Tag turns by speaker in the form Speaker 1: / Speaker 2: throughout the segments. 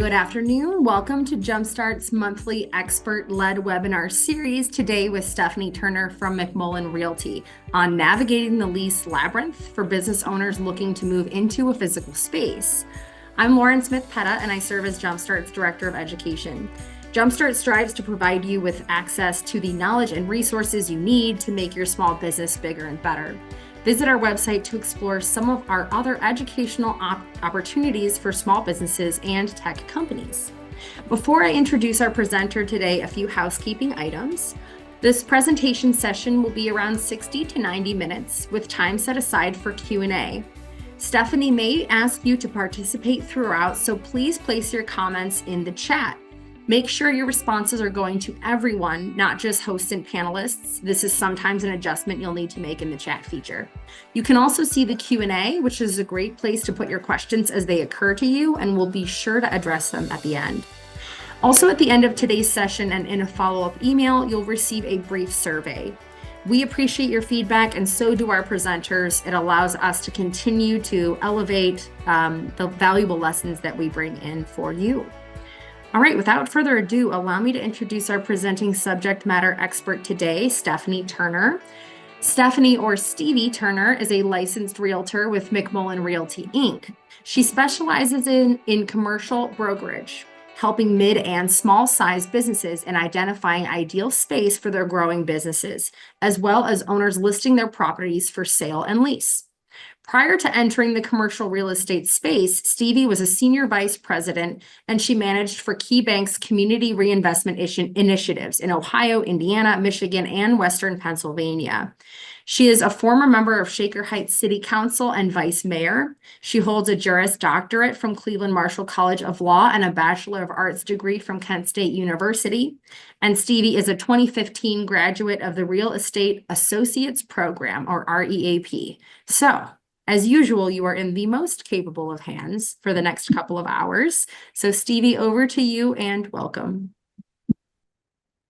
Speaker 1: good afternoon. Welcome to Jumpstart's monthly expert-led webinar series today with Stephanie Turner from McMullan Realty on navigating the lease labyrinth for business owners looking to move into a physical space. I'm Lauren Smith-Petta, and I serve as Jumpstart's Director of Education. Jumpstart strives to provide you with access to the knowledge and resources you need to make your small business bigger and better. Visit our website to explore some of our other educational opportunities for small businesses and tech companies. Before I introduce our presenter today, a few housekeeping items. This presentation session will be around 60 to 90 minutes with time set aside for Q&A. Stephanie may ask you to participate throughout, so please place your comments in the chat. Make sure your responses are going to everyone, not just hosts and panelists. This is sometimes an adjustment you'll need to make in the chat feature. You can also see the Q&A, which is a great place to put your questions as they occur to you, and we'll be sure to address them at the end. Also, at the end of today's session and in a follow-up email, you'll receive a brief survey. We appreciate your feedback, and so do our presenters. It allows us to continue to elevate the valuable lessons that we bring in for you. All right, without further ado, allow me to introduce our presenting subject matter expert today, Stephanie Turner. Stephanie, or Stevie Turner, is a licensed realtor with McMullan Realty, Inc. She specializes in commercial brokerage, helping mid and small size businesses in identifying ideal space for their growing businesses, as well as owners listing their properties for sale and lease. Prior to entering the commercial real estate space, Stevie was a senior vice president, and she managed for KeyBank's community reinvestment initiatives in Ohio, Indiana, Michigan, and Western Pennsylvania. She is a former member of Shaker Heights City Council and vice mayor. She holds a Juris Doctorate from Cleveland Marshall College of Law and a Bachelor of Arts degree from Kent State University. And Stevie is a 2015 graduate of the Real Estate Associates Program, or REAP. So, as usual, you are in the most capable of hands for the next couple of hours. So Stevie, over to you and welcome.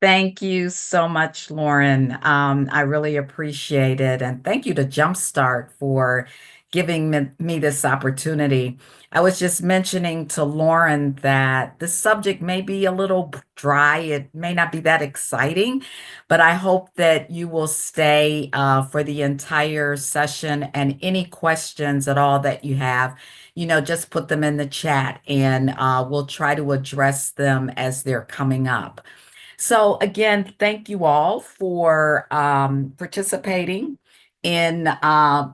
Speaker 2: Thank you so much, Lauren. I really appreciate it. And thank you to Jumpstart for giving me this opportunity. I was just mentioning to Lauren that this subject may be a little dry. It may not be that exciting, but I hope that you will stay for the entire session, and any questions at all that you have, just put them in the chat, and we'll try to address them as they're coming up. So again, thank you all for participating in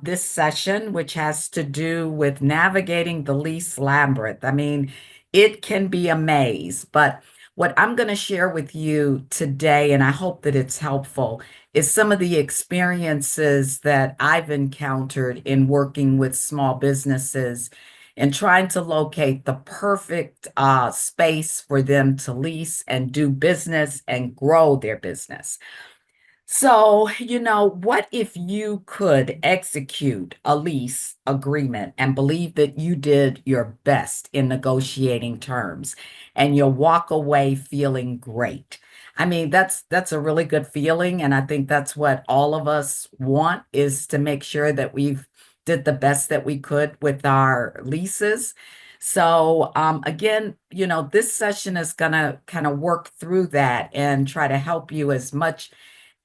Speaker 2: this session, which has to do with navigating the lease labyrinth. I mean, it can be a maze, but what I'm going to share with you today, and I hope that it's helpful, is some of the experiences that I've encountered in working with small businesses and trying to locate the perfect space for them to lease and do business and grow their business. So, what if you could execute a lease agreement and believe that you did your best in negotiating terms, and you'll walk away feeling great? I mean, that's a really good feeling, and I think that's what all of us want, is to make sure that we've did the best that we could with our leases. So again, this session is gonna kind of work through that and try to help you as much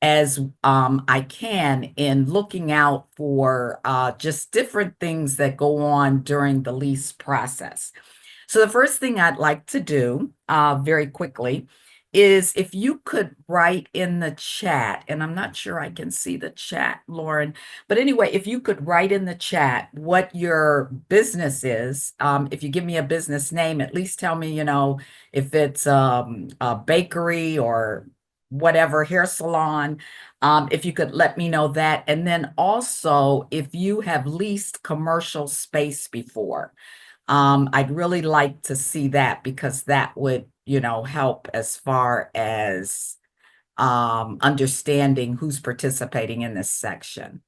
Speaker 2: as I can in looking out for just different things that go on during the lease process. So the first thing I'd like to do very quickly is if you could write in the chat, and I'm not sure I can see the chat, Lauren, but anyway, if you could write in the chat what your business is. If you give me a business name, at least tell me, if it's a bakery or whatever, hair salon, if you could let me know that. And then also, if you have leased commercial space before, I'd really like to see that, because that would, help as far as understanding who's participating in this section.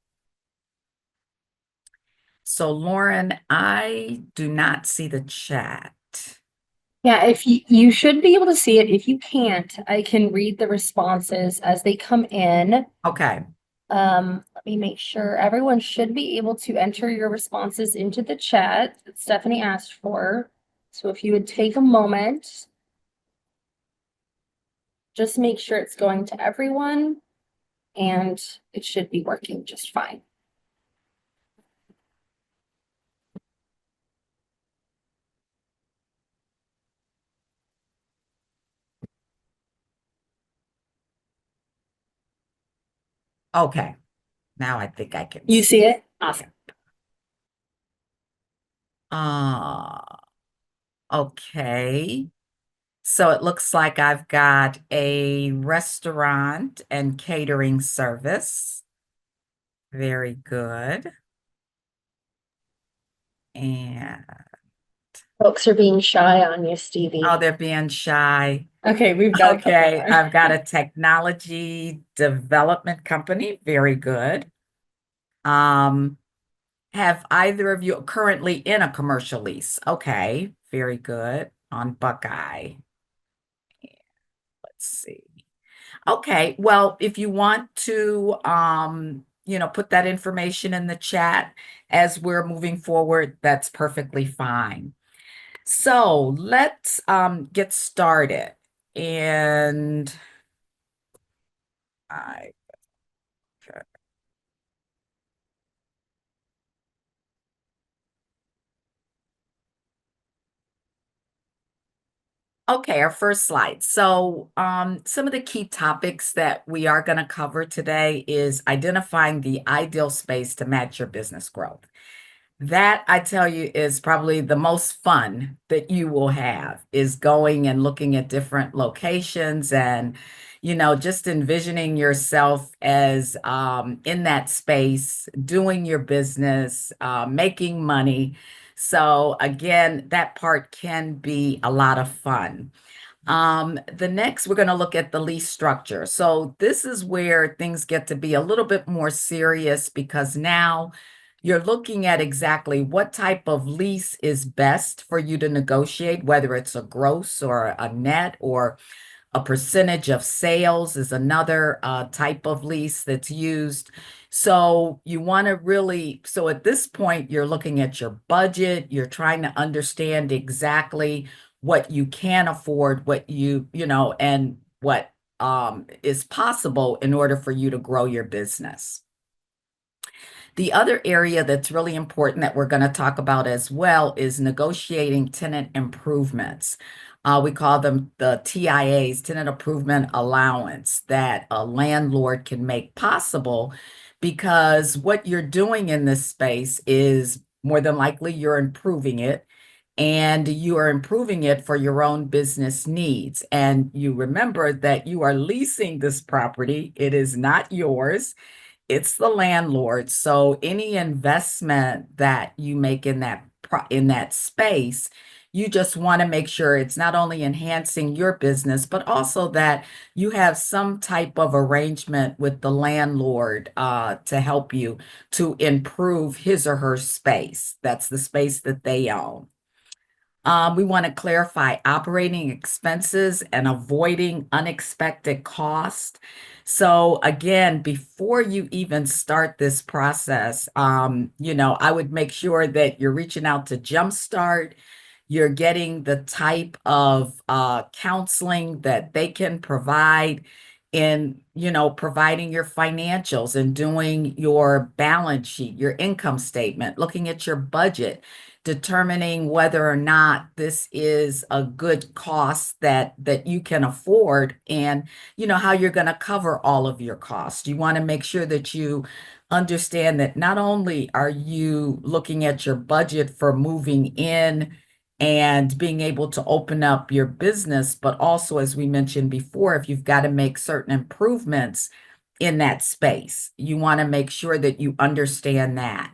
Speaker 2: So Lauren, I do not see the chat.
Speaker 1: Yeah, if you should be able to see it. If you can't, I can read the responses as they come in.
Speaker 2: Okay.
Speaker 1: Let me make sure everyone should be able to enter your responses into the chat that Stephanie asked for. So if you would take a moment, just make sure it's going to everyone and it should be working just fine.
Speaker 2: Okay, now I think I can
Speaker 1: You
Speaker 2: see.
Speaker 1: see it? Awesome.
Speaker 2: Uh, okay. So it looks like I've got a restaurant and catering service. Very good. And
Speaker 1: Folks are being shy on you, Stevie.
Speaker 2: oh, they're being shy.
Speaker 1: Okay, we've got a couple
Speaker 2: Okay,
Speaker 1: more.
Speaker 2: I've got a technology development company. Very good. Um, have either of you currently in a commercial lease? Okay, very good. On Buckeye. Let's see. Okay, well, if you want to, put that information in the chat as we're moving forward, that's perfectly fine. So let's get started. And I, okay, our first slide. So some of the key topics that we are going to cover today is identifying the ideal space to match your business growth. That I tell you is probably the most fun that you will have is going and looking at different locations and, just envisioning yourself as in that space, doing your business, making money. So again, that part can be a lot of fun. The next, we're going to look at the lease structure. So this is where things get to be a little bit more serious because now you're looking at exactly what type of lease is best for you to negotiate, whether it's a gross or a net or a percentage of sales is another type of lease that's used. So you want to really, so at this point, you're looking at your budget, you're trying to understand exactly what you can afford, what and what is possible in order for you to grow your business. The other area that's really important that we're going to talk about as well is negotiating tenant improvements. We call them the TIAs, tenant improvement allowance, that a landlord can make possible because what you're doing in this space is more than likely you're improving it and you are improving it for your own business needs. And you remember that you are leasing this property, it is not yours. It's the landlord. So any investment that you make in that space, you just want to make sure it's not only enhancing your business, but also that you have some type of arrangement with the landlord to help you to improve his or her space. That's the space that they own. We want to clarify operating expenses and avoiding unexpected cost. So again, before you even start this process, I would make sure that you're reaching out to Jumpstart. You're getting the type of counseling that they can provide in, providing your financials and doing your balance sheet, your income statement, looking at your budget, determining whether or not this is a good cost that you can afford and how you're going to cover all of your costs. You want to make sure that you understand that not only are you looking at your budget for moving in and being able to open up your business, but also, as we mentioned before, if you've got to make certain improvements in that space, you want to make sure that you understand that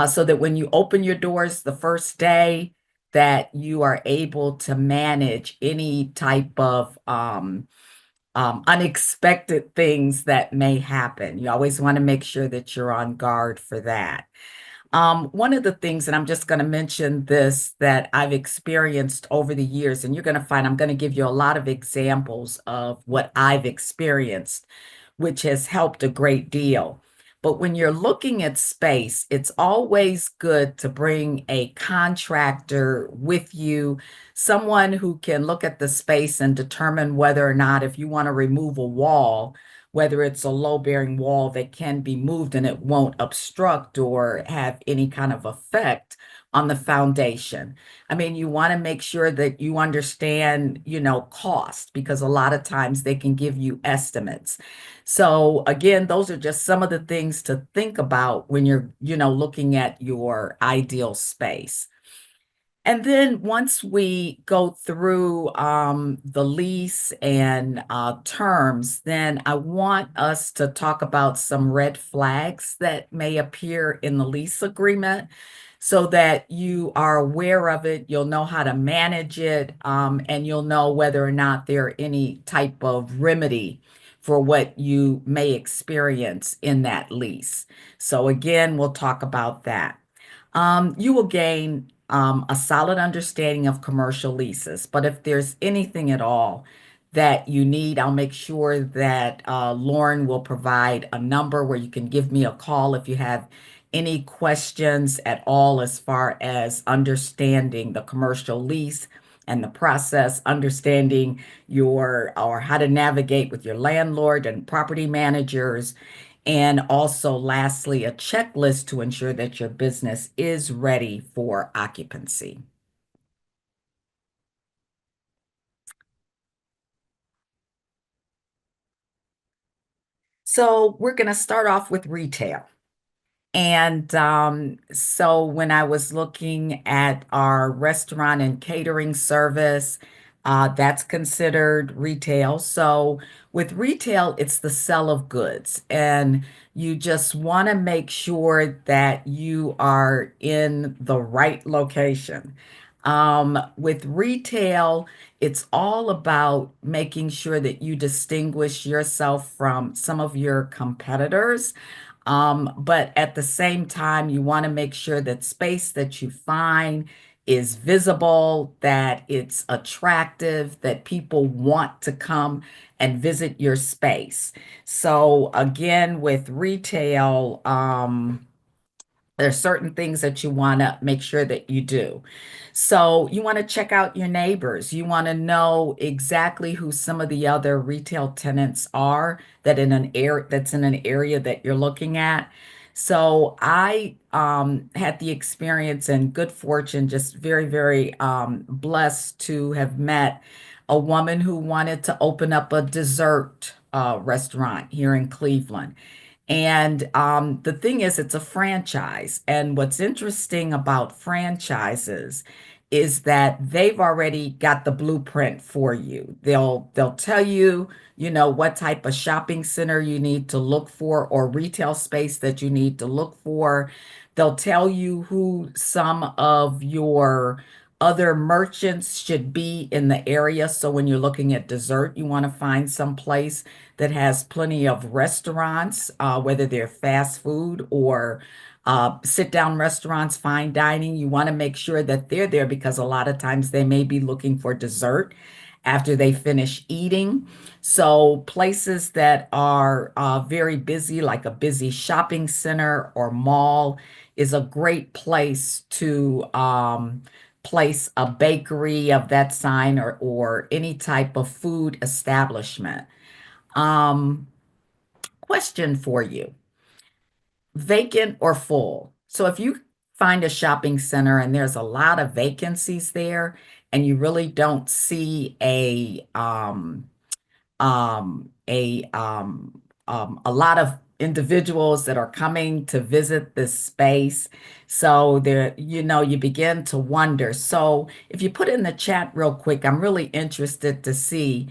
Speaker 2: so that when you open your doors the first day, that you are able to manage any type of unexpected things that may happen. You always want to make sure that you're on guard for that. One of the things, and I'm just going to mention this, that I've experienced over the years, and you're going to find I'm going to give you a lot of examples of what I've experienced, which has helped a great deal. But when you're looking at space, it's always good to bring a contractor with you, someone who can look at the space and determine whether or not if you want to remove a wall, whether it's a low-bearing wall that can be moved and it won't obstruct or have any kind of effect on the foundation. I mean, you want to make sure that you understand, cost, because a lot of times they can give you estimates. So again, those are just some of the things to think about when you're, looking at your ideal space. And then once we go through the lease and terms, then I want us to talk about some red flags that may appear in the lease agreement so that you are aware of it, you'll know how to manage it, and you'll know whether or not there are any type of remedy for what you may experience in that lease. So again, we'll talk about that. You will gain a solid understanding of commercial leases, but if there's anything at all that you need, I'll make sure that Lauren will provide a number where you can give me a call if you have any questions at all as far as understanding the commercial lease and the process, understanding your or how to navigate with your landlord and property managers, and also, lastly, a checklist to ensure that your business is ready for occupancy. So, we're going to start off with retail. And so when I was looking at our restaurant and catering service, that's considered retail. So with retail, it's the sale of goods. And you just want to make sure that you are in the right location. With retail, it's all about making sure that you distinguish yourself from some of your competitors. But at the same time, you want to make sure that space that you find is visible, that it's attractive, that people want to come and visit your space. So again, with retail, there's certain things that you want to make sure that you do. So you want to check out your neighbors. You want to know exactly who some of the other retail tenants are that's in an area that you're looking at. So I had the experience and good fortune, just very, very blessed to have met a woman who wanted to open up a dessert restaurant here in Cleveland. And the thing is, it's a franchise. And what's interesting about franchises is that they've already got the blueprint for you. They'll tell you, what type of shopping center you need to look for or retail space that you need to look for. They'll tell you who some of your other merchants should be in the area. So when you're looking at dessert, you want to find some place that has plenty of restaurants, whether they're fast food or sit-down restaurants, fine dining. You want to make sure that they're there because a lot of times they may be looking for dessert after they finish eating. So places that are very busy, like a busy shopping center or mall, is a great place to place a bakery of that sign or any type of food establishment. Um, Question for you, vacant or full? So if you find a shopping center and there's a lot of vacancies there and you really don't see a lot of individuals that are coming to visit this space. So there, you begin to wonder. So if you put in the chat real quick, I'm really interested to see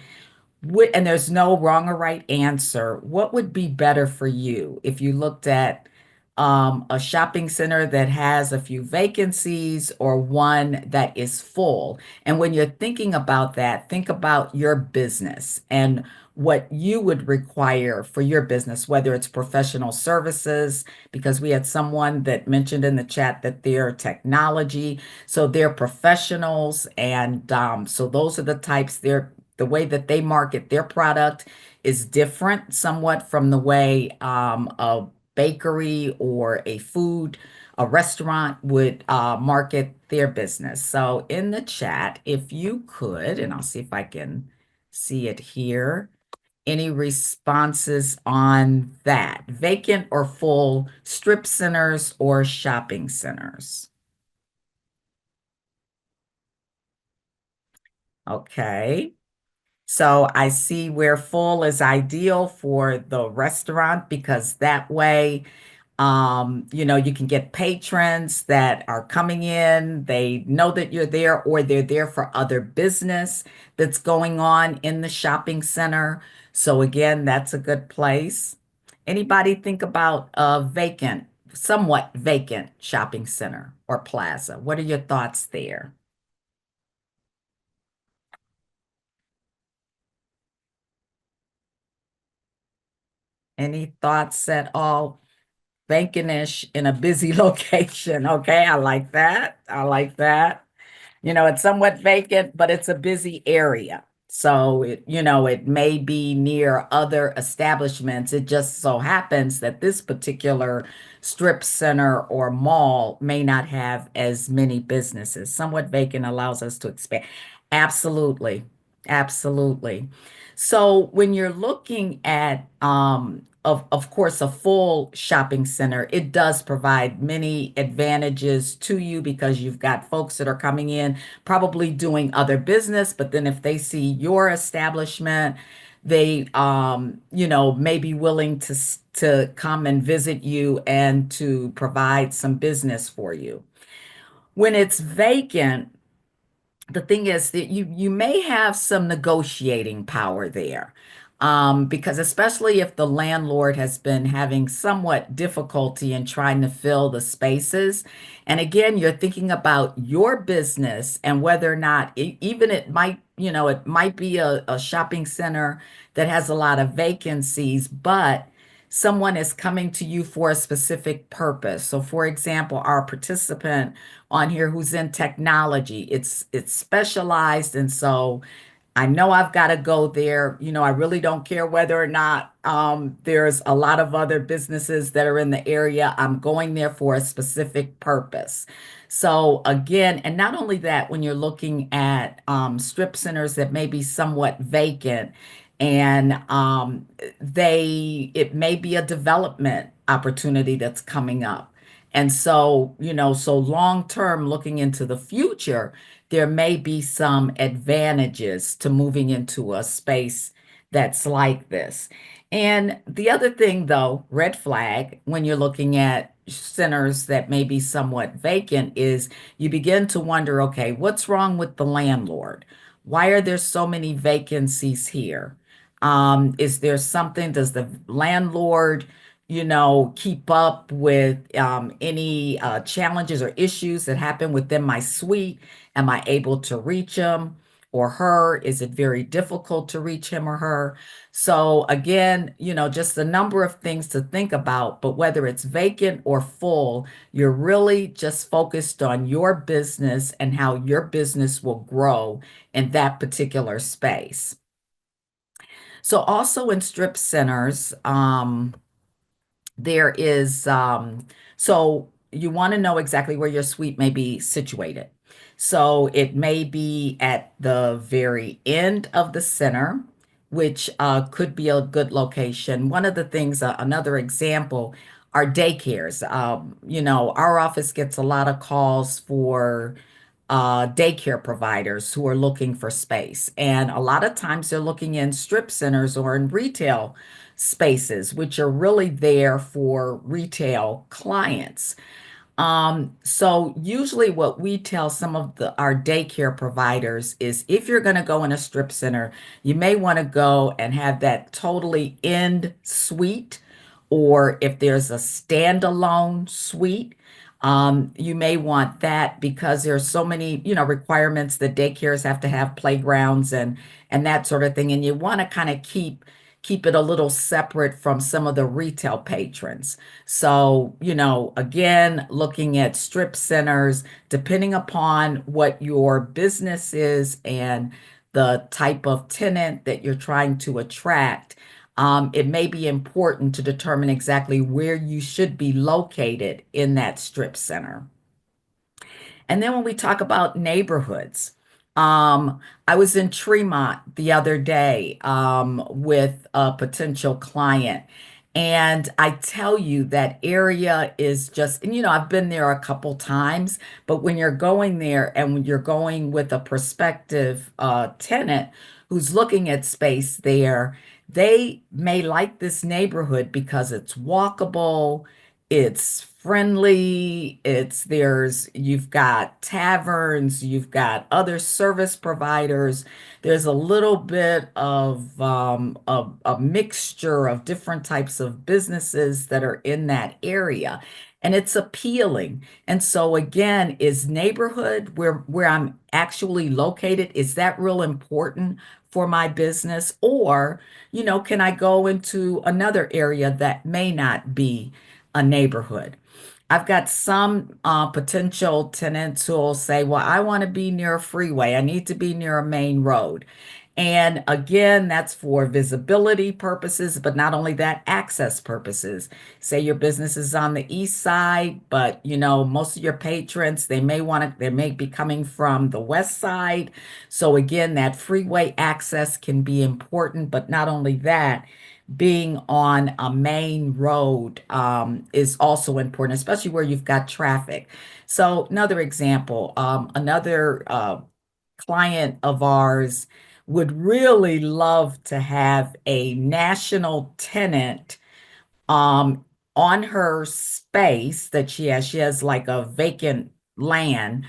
Speaker 2: and there's no wrong or right answer. What would be better for you if you looked at a shopping center that has a few vacancies or one that is full? And when you're thinking about that, think about your business and what you would require for your business, whether it's professional services, because we had someone that mentioned in the chat that they're technology, so they're professionals, and so those are the types. The way that they market their product is different somewhat from the way bakery or a restaurant would market their business. So in the chat, if you could, and I'll see if I can see it here, any responses on that? Vacant or full strip centers or shopping centers? Okay. So I see where full is ideal for the restaurant because that way, you can get patrons that are coming in. They know that you're there or they're there for other business that's going on in the shopping center. So again, that's a good place. Anybody think about a vacant, somewhat vacant shopping center or plaza? What are your thoughts there? Any thoughts at all? Vacant-ish in a busy location. Okay, I like that. I like that. It's somewhat vacant, but it's a busy area. So it may be near other establishments. It just so happens that this particular strip center or mall may not have as many businesses. Somewhat vacant allows us to expand. Absolutely. Absolutely. So when you're looking at of course a full shopping center, it does provide many advantages to you because you've got folks that are coming in probably doing other business, but then if they see your establishment, they may be willing to come and visit you and to provide some business for you. When it's vacant, the thing is that you may have some negotiating power there. Because especially if the landlord has been having somewhat difficulty in trying to fill the spaces. And again, you're thinking about your business and whether or not even it might be a shopping center that has a lot of vacancies, but someone is coming to you for a specific purpose. So for example, our participant on here who's in technology. It's specialized, and so I know I've got to go there. I really don't care whether or not there's a lot of other businesses that are in the area. I'm going there for a specific purpose. So again, and not only that, when you're looking at strip centers that may be somewhat vacant, and it may be a development opportunity that's coming up. And so, so long term, looking into the future, there may be some advantages to moving into a space that's like this. And the other thing, though, red flag, when you're looking at centers that may be somewhat vacant, is you begin to wonder, okay, what's wrong with the landlord? Why are there so many vacancies here? Is there something, does the landlord, keep up with any challenges or issues that happen within my suite? Am I able to reach him or her? Is it very difficult to reach him or her? So again, just a number of things to think about, but whether it's vacant or full, you're really just focused on your business and how your business will grow in that particular space. So also in strip centers, there is, so you want to know exactly where your suite may be situated. So it may be at the very end of the center, which could be a good location. One of the things, another example, are daycares. Our office gets a lot of calls for daycare providers who are looking for space. And a lot of times they're looking in strip centers or in retail spaces, which are really there for retail clients. So usually what we tell some of our daycare providers is if you're going to go in a strip center, you may want to go and have that totally end suite, or if there's a standalone suite, you may want that because there's so many, requirements that daycares have to have playgrounds and that sort of thing. And you want to kind of keep it a little separate from some of the retail patrons. So, again, looking at strip centers, depending upon what your business is and the type of tenant that you're trying to attract, it may be important to determine exactly where you should be located in that strip center. And then when we talk about neighborhoods, I was in Tremont the other day with a potential client. And I tell you, that area is just, and I've been there a couple times, but when you're going there and when you're going with a prospective tenant who's looking at space there, they may like this neighborhood because it's walkable, it's friendly, you've got taverns, you've got other service providers. There's a little bit of a mixture of different types of businesses that are in that area. And it's appealing. And so again, is neighborhood where I'm actually located, is that real important for my business? Or, can I go into another area that may not be a neighborhood? I've got some potential tenants who will say, well, I want to be near a freeway. I need to be near a main road. And again, that's for visibility purposes, but not only that, access purposes. Say your business is on the east side, but most of your patrons, they may be coming from the west side. So again, that freeway access can be important, but not only that, being on a main road is also important, especially where you've got traffic. So another example, another client of ours would really love to have a national tenant um, on her space that she has. She has like a vacant land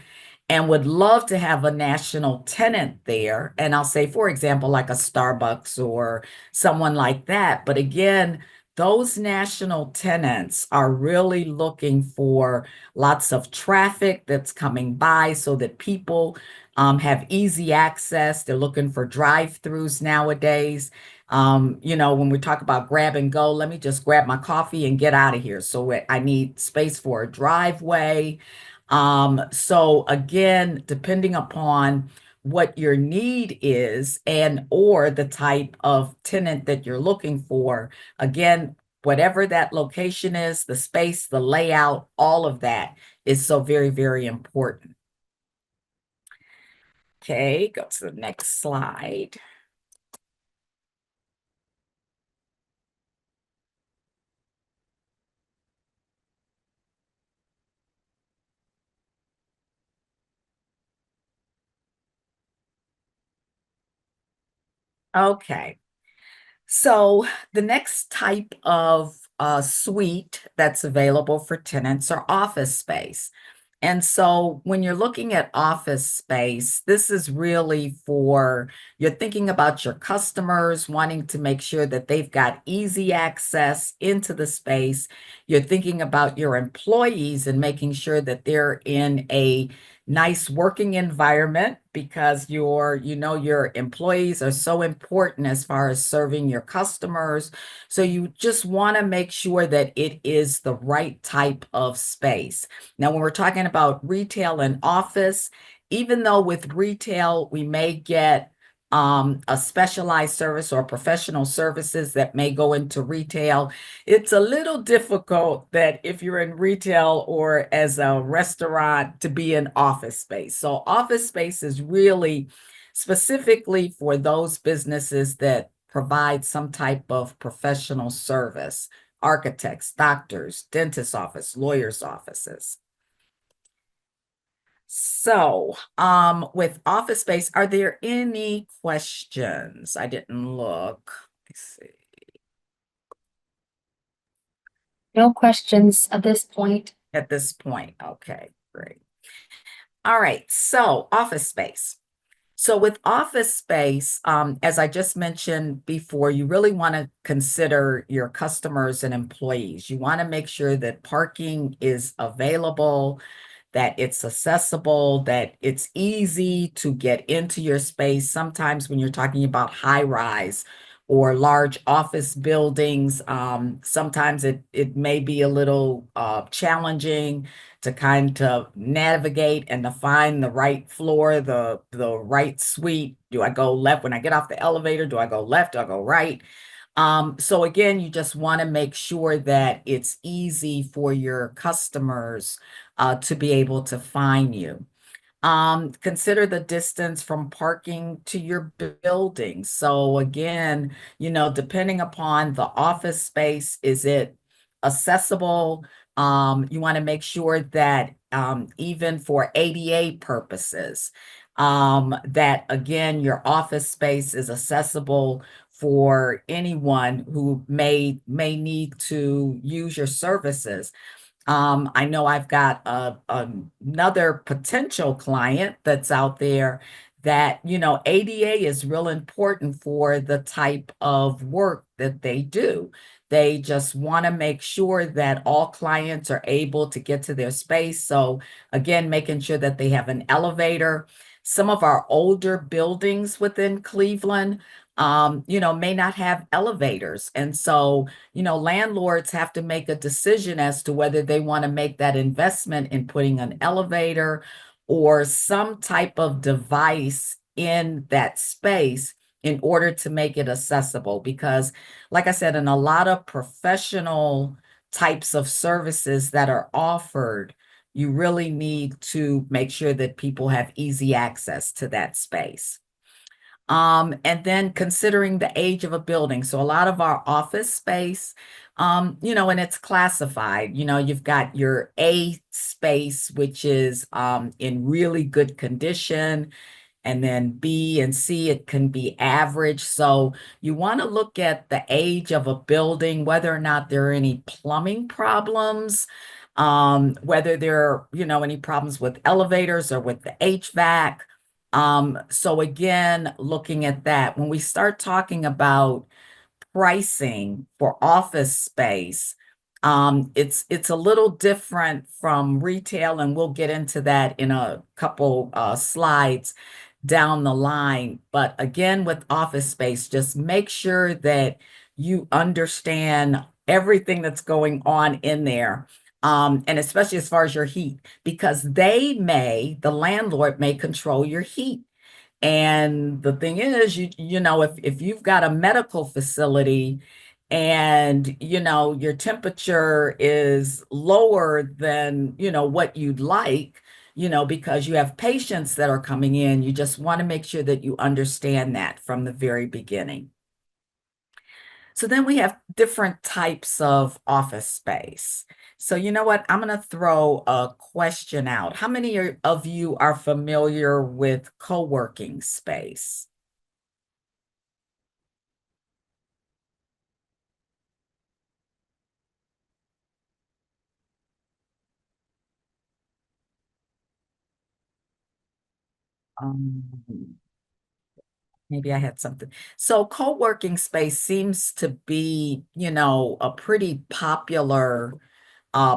Speaker 2: and would love to have a national tenant there. And I'll say, for example, like a Starbucks or someone like that. But again, those national tenants are really looking for lots of traffic that's coming by so that people have easy access. They're looking for drive-throughs nowadays. When we talk about grab and go, let me just grab my coffee and get out of here. So I need space for a driveway. So again, depending upon what your need is and or the type of tenant that you're looking for, again, whatever that location is, the space, the layout, all of that is so very, very important. Okay, go to the next slide. Okay. So the next type of suite that's available for tenants are office space. And so when you're looking at office space, this is really for, you're thinking about your customers wanting to make sure that they've got easy access into the space. You're thinking about your employees and making sure that they're in a nice working environment because your employees are so important as far as serving your customers. So you just want to make sure that it is the right type of space. Now, when we're talking about retail and office, even though with retail, we may get a specialized service or professional services that may go into retail, it's a little difficult that if you're in retail or as a restaurant to be in office space. So office space is really specifically for those businesses that provide some type of professional service, architects, doctors, dentist office, lawyers' offices. So, with office space, are there any questions? I didn't look. Let's see.
Speaker 1: No questions at this point.
Speaker 2: At this point, okay, great. All right, so office space. So with office space, as I just mentioned before, you really want to consider your customers and employees. You want to make sure that parking is available, that it's accessible, that it's easy to get into your space. Sometimes when you're talking about high rise or large office buildings, sometimes it may be a little challenging to kind of navigate and to find the right floor, the right suite. Do I go left when I get off the elevator? Do I go left? Do I go right? So again, you just want to make sure that it's easy for your customers to be able to find you. Consider the distance from parking to your building. So again, depending upon the office space, is it accessible? You want to make sure that even for ADA purposes, that again, your office space is accessible for anyone who may need to use your services. I know I've got another potential client that's out there that, ADA is real important for the type of work that they do. They just want to make sure that all clients are able to get to their space. So again, making sure that they have an elevator. Some of our older buildings within Cleveland, may not have elevators. And so landlords have to make a decision as to whether they want to make that investment in putting an elevator or some type of device in that space in order to make it accessible. Because, like I said, in a lot of professional types of services that are offered, you really need to make sure that people have easy access to that space. And then considering the age of a building. So a lot of our office space, and it's classified. You've got your A space, which is in really good condition, and then B and C, it can be average. So you want to look at the age of a building, whether or not there are any plumbing problems, whether there are, any problems with elevators or with the HVAC. So again, looking at that, when we start talking about pricing for office space, it's a little different from retail, and we'll get into that in a couple slides down the line. But again, with office space, just make sure that you understand everything that's going on in there. And especially as far as your heat, because the landlord may control your heat. And the thing is, if you've got a medical facility and, your temperature is lower than, what you'd like, because you have patients that are coming in, you just want to make sure that you understand that from the very beginning. So then we have different types of office space. So you know what? I'm going to throw a question out. How many of you are familiar with co-working space? Um, Maybe I had something. So co-working space seems to be, a pretty popular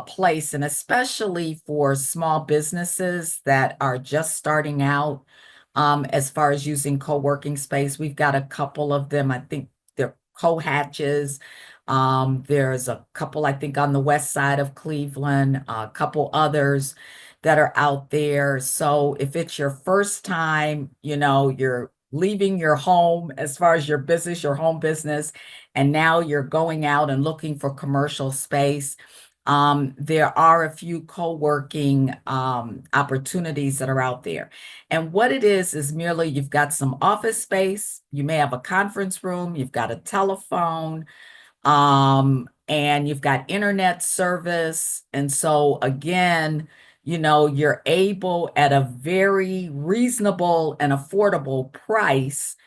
Speaker 2: place, and especially for small businesses that are just starting out, as far as using co-working space. We've got a couple of them. I think they're co-hatches. There's a couple, I think, on the west side of Cleveland, a couple others that are out there. So if it's your first time, you're leaving your home as far as your business, your home business, and now you're going out and looking for commercial space. There are a few co-working opportunities that are out there. And what it is merely you've got some office space, you may have a conference room, you've got a telephone, and you've got internet service. And so again, you're able at a very reasonable and affordable price.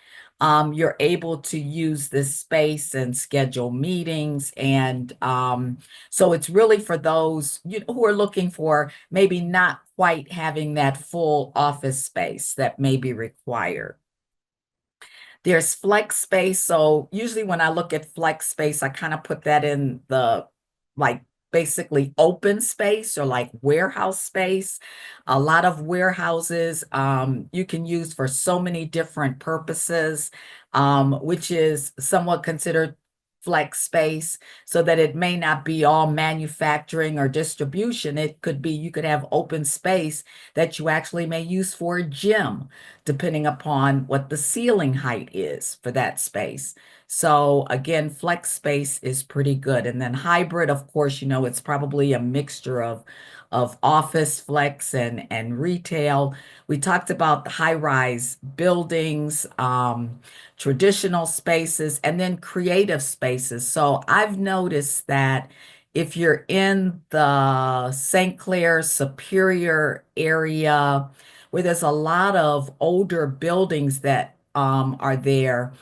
Speaker 2: You're able to use this space and schedule meetings. And so it's really for those who are looking for maybe not quite having that full office space that may be required. There's flex space. So usually when I look at flex space, I kind of put that in the like basically open space or like warehouse space. A lot of warehouses you can use for so many different purposes, which is somewhat considered flex space so that it may not be all manufacturing or distribution. It could be you could have open space that you actually may use for a gym, depending upon what the ceiling height is for that space. So again, flex space is pretty good. And then hybrid, of course, it's probably a mixture of office flex and retail. We talked about the high-rise buildings, traditional spaces, and then creative spaces. So I've noticed that if you're in the St. Clair Superior area, where there's a lot of older buildings that are there,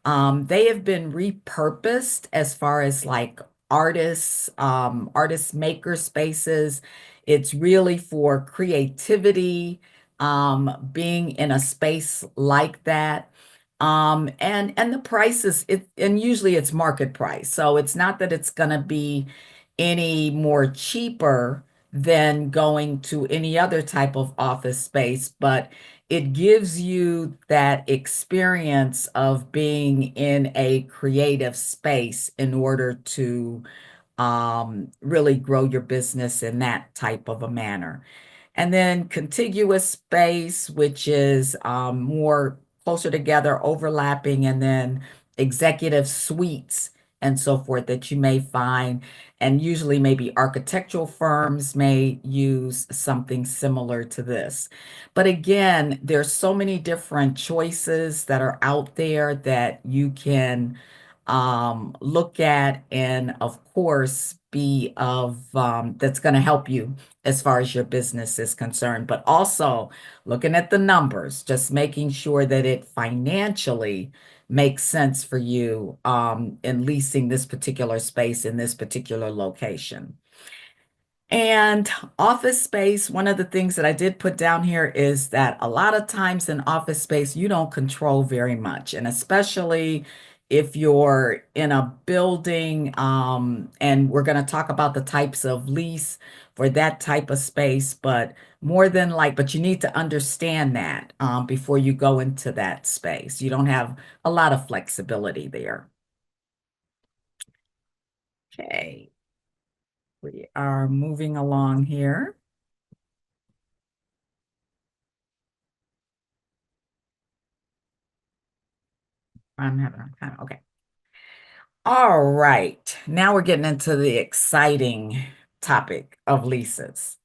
Speaker 2: they have been repurposed as far as like artists maker spaces. It's really for creativity, being in a space like that. And the prices, and usually it's market price. So it's not that it's gonna be any more cheaper than going to any other type of office space, but it gives you that experience of being in a creative space in order to really grow your business in that type of a manner. And then contiguous space, which is more closer together, overlapping, and then executive suites and so forth that you may find. And usually, maybe architectural firms may use something similar to this. But again, there's so many different choices that are out there that you can look at, and of course, be of that's going to help you as far as your business is concerned, but also looking at the numbers, just making sure that it financially makes sense for you in leasing this particular space in this particular location. And office space, one of the things that I did put down here is that a lot of times in office space, you don't control very much. And especially if you're in a building, and we're going to talk about the types of lease for that type of space, but but you need to understand that before you go into that space. You don't have a lot of flexibility there. Okay, we are moving along here. I'm having a time. Okay. All right. Now we're getting into the exciting topic of leases.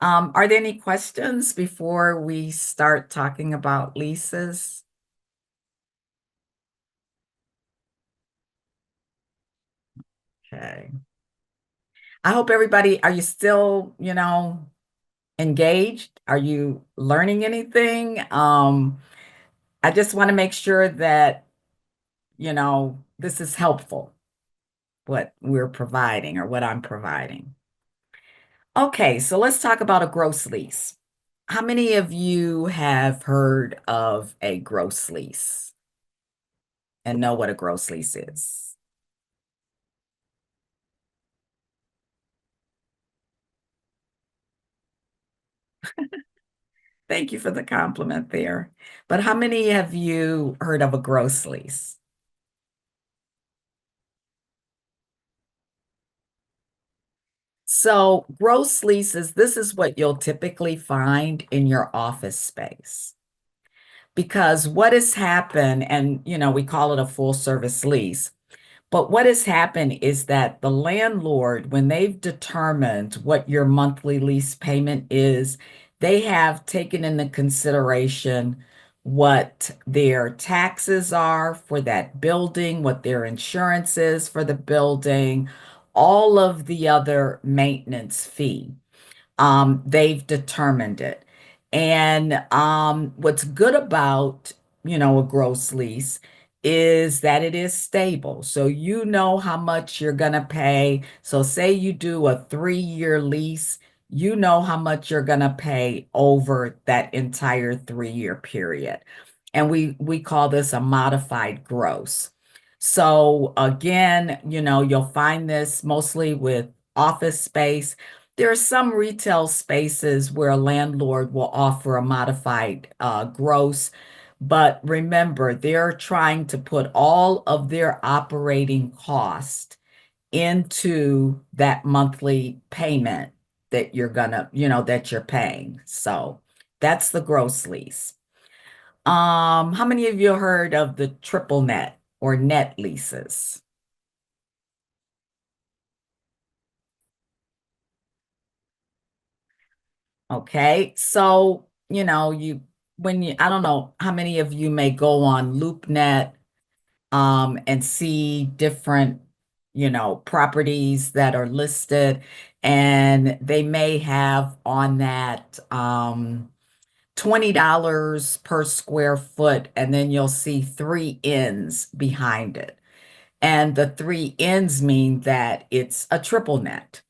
Speaker 2: Are there any questions before we start talking about leases? Okay. I hope everybody, are you still, engaged? Are you learning anything? I just want to make sure that, this is helpful, what we're providing or what I'm providing. Okay, so let's talk about a gross lease. How many of you have heard of a gross lease and know what a gross lease is? Thank you for the compliment there. But how many have you heard of a gross lease? So, gross leases, this is what you'll typically find in your office space. Because what has happened, and we call it a full service lease. But what has happened is that the landlord, when they've determined what your monthly lease payment is, they have taken into consideration what their taxes are for that building, what their insurance is for the building, all of the other maintenance fee. They've determined it. And what's good about, a gross lease is that it is stable. So you know how much you're going to pay. So say you do a 3-year lease, you know how much you're going to pay over that entire 3-year period. And we call this a modified gross. So again, you'll find this mostly with office space. There are some retail spaces where a landlord will offer a modified gross, But remember, they're trying to put all of their operating cost into that monthly payment that you're gonna, that you're paying. So that's the gross lease. How many of you heard of the triple net or net leases? Okay, so I don't know how many of you may go on LoopNet and see different, properties that are listed, and they may have on that $20 per square foot, and then you'll see three ends behind it. And the three ends mean that it's a triple net.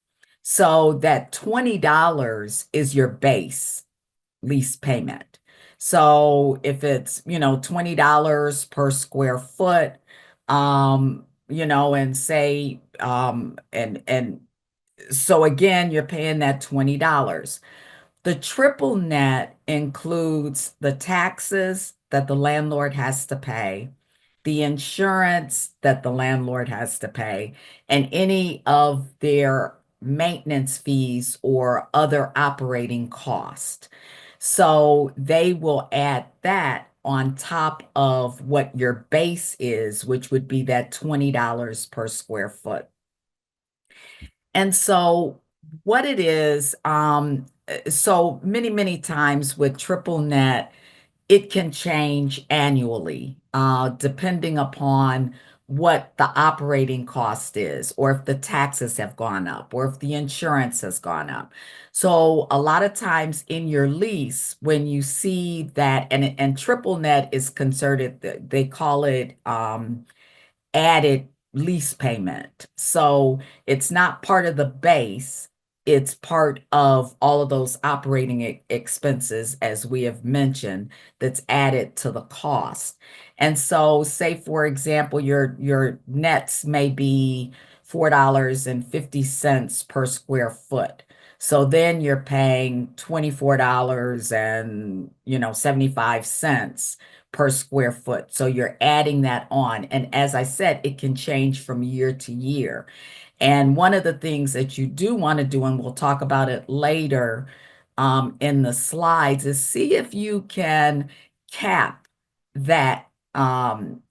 Speaker 2: So that $20 is your base lease payment. So if it's, $20 per square foot, and say, and so again, you're paying that $20. The triple net includes the taxes that the landlord has to pay, the insurance that the landlord has to pay, and any of their maintenance fees or other operating costs. So they will add that on top of what your base is, which would be that $20 per square foot. And so what it is, so many, many times with triple net, it can change annually, depending upon what the operating cost is, or if the taxes have gone up, or if the insurance has gone up. So a lot of times in your lease, when you see that, and triple net is considered, they call it added lease payment. So it's not part of the base, it's part of all of those operating expenses, as we have mentioned, that's added to the cost. And so, say for example, your nets may be $4.50 per square foot. So then you're paying $24 and 75 cents per square foot. So you're adding that on. And as I said, it can change from year to year. And one of the things that you do want to do, and we'll talk about it later in the slides, is see if you can cap that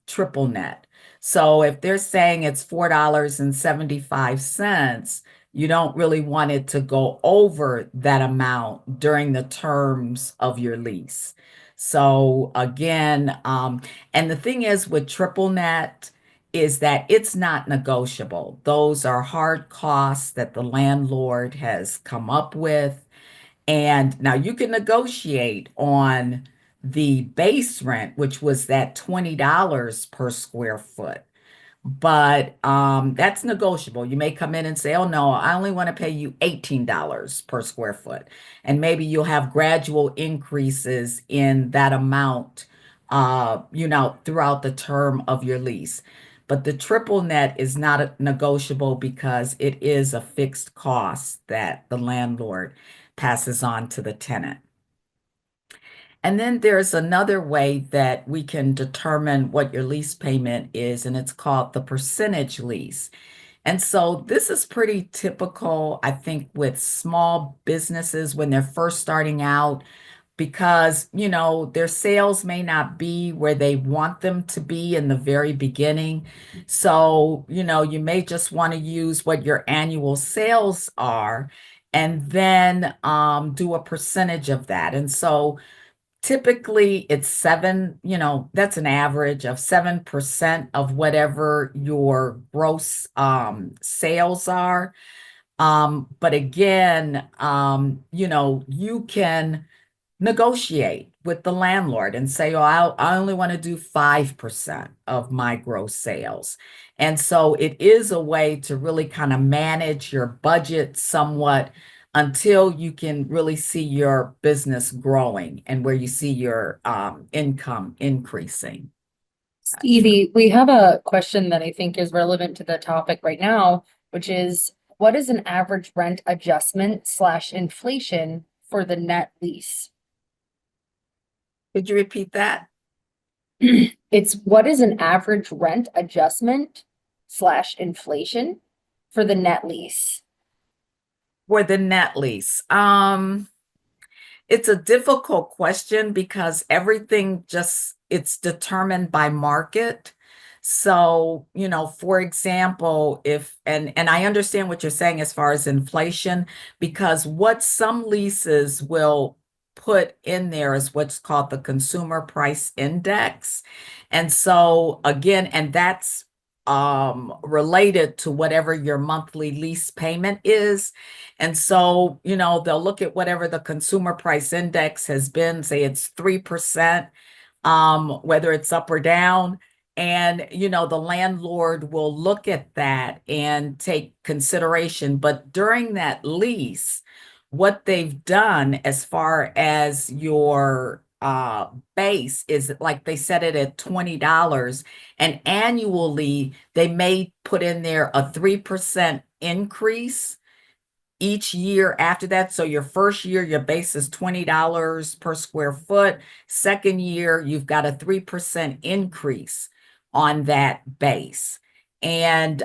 Speaker 2: triple net. So if they're saying it's $4.75, you don't really want it to go over that amount during the terms of your lease. So again, and the thing is with triple net is that it's not negotiable. Those are hard costs that the landlord has come up with. And now you can negotiate on the base rent, which was that $20 per square foot. But that's negotiable. You may come in and say, oh no, I only want to pay you $18 per square foot. And maybe you'll have gradual increases in that amount, throughout the term of your lease. But the triple net is not negotiable because it is a fixed cost that the landlord passes on to the tenant. And then there's another way that we can determine what your lease payment is, and it's called the percentage lease. And so this is pretty typical, I think, with small businesses when they're first starting out because, their sales may not be where they want them to be in the very beginning. So, you may just want to use what your annual sales are and then do a percentage of that. And so typically it's that's an average of 7% of whatever your gross sales are. But again, you can negotiate with the landlord and say, oh, I only want to do 5% of my gross sales. And so it is a way to really kind of manage your budget somewhat until you can really see your business growing and where you see your income increasing.
Speaker 3: Stevie, we have a question that I think is relevant to the topic right now, which is what is an average rent adjustment / inflation for the net lease?
Speaker 2: Could you repeat that?
Speaker 3: It's what is an average rent adjustment slash inflation for the net lease?
Speaker 2: For the net lease. It's a difficult question because everything just it's determined by market. So, for example, if and I understand what you're saying as far as inflation, because what some leases will put in there is what's called the consumer price index. And so again, and that's related to whatever your monthly lease payment is. And so, they'll look at whatever the consumer price index has been, say it's 3%, whether it's up or down. And, the landlord will look at that and take consideration. But during that lease, what they've done as far as your base is like they set it at $20, and annually they may put in there a 3% increase each year after that. So your first year, your base is $20 per square foot. Second year, you've got a 3% increase on that base. And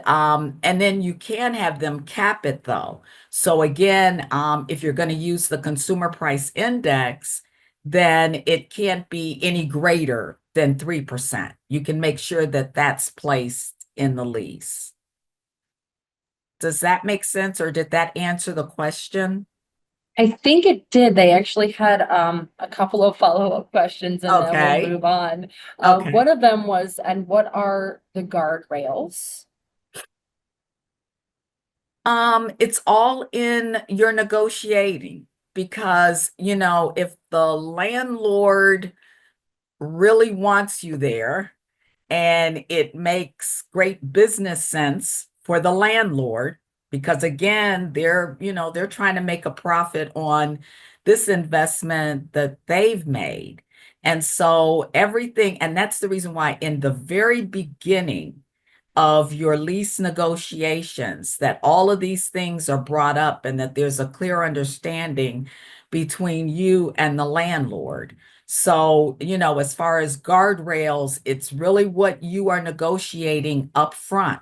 Speaker 2: then you can have them cap it though. So again, if you're going to use the consumer price index, then it can't be any greater than 3%. You can make sure that that's placed in the lease. Does that make sense, or did that answer the question?
Speaker 3: I think it did. They actually had a couple of follow-up questions and then we'll
Speaker 2: Okay.
Speaker 3: move on.
Speaker 2: Okay.
Speaker 3: One of them was, and what are the guardrails?
Speaker 2: It's all in your negotiating because, if the landlord really wants you there and it makes great business sense for the landlord, because again, they're trying to make a profit on this investment that they've made. And so everything, and that's the reason why in the very beginning of your lease negotiations, that all of these things are brought up and that there's a clear understanding between you and the landlord. So, as far as guardrails, it's really what you are negotiating up front,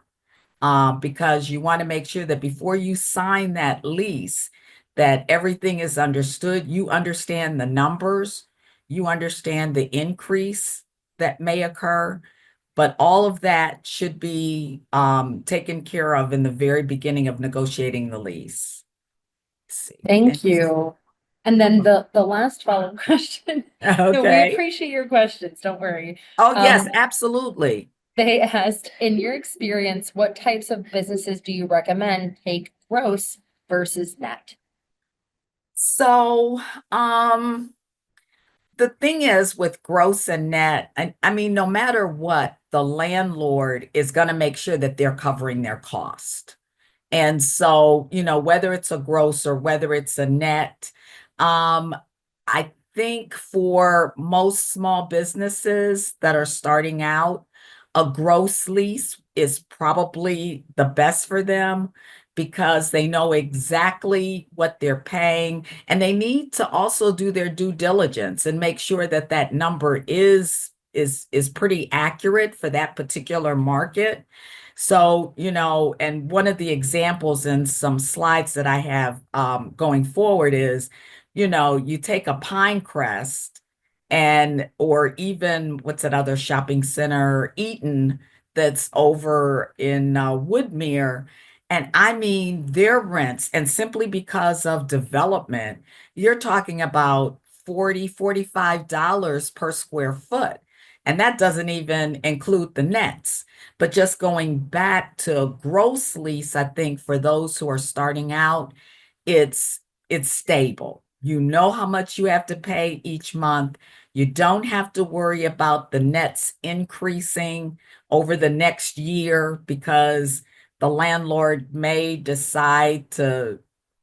Speaker 2: because you want to make sure that before you sign that lease, that everything is understood. You understand the numbers, you understand the increase that may occur, but all of that should be taken care of in the very beginning of negotiating the lease. Let's see.
Speaker 3: Thank you. And then the last follow-up question. No, we
Speaker 2: Okay.
Speaker 3: appreciate your questions, don't worry.
Speaker 2: Oh, yes, absolutely.
Speaker 3: They asked, in your experience, what types of businesses do you recommend take gross versus net?
Speaker 2: So, the thing is with gross and net, I mean, no matter what, the landlord is going to make sure that they're covering their cost. And so, whether it's a gross or whether it's a net, I think for most small businesses that are starting out, a gross lease is probably the best for them because they know exactly what they're paying, and they need to also do their due diligence and make sure that that number is pretty accurate for that particular market. So, and one of the examples in some slides that I have going forward is, you take a Pinecrest or even what's that other shopping center, Eaton, that's over in Woodmere. And I mean, their rents, and simply because of development, you're talking about $40, $45 per square foot. And that doesn't even include the nets. But just going back to a gross lease, I think for those who are starting out, it's it's stable. You know how much you have to pay each month. You don't have to worry about the nets increasing over the next year because the landlord may decide to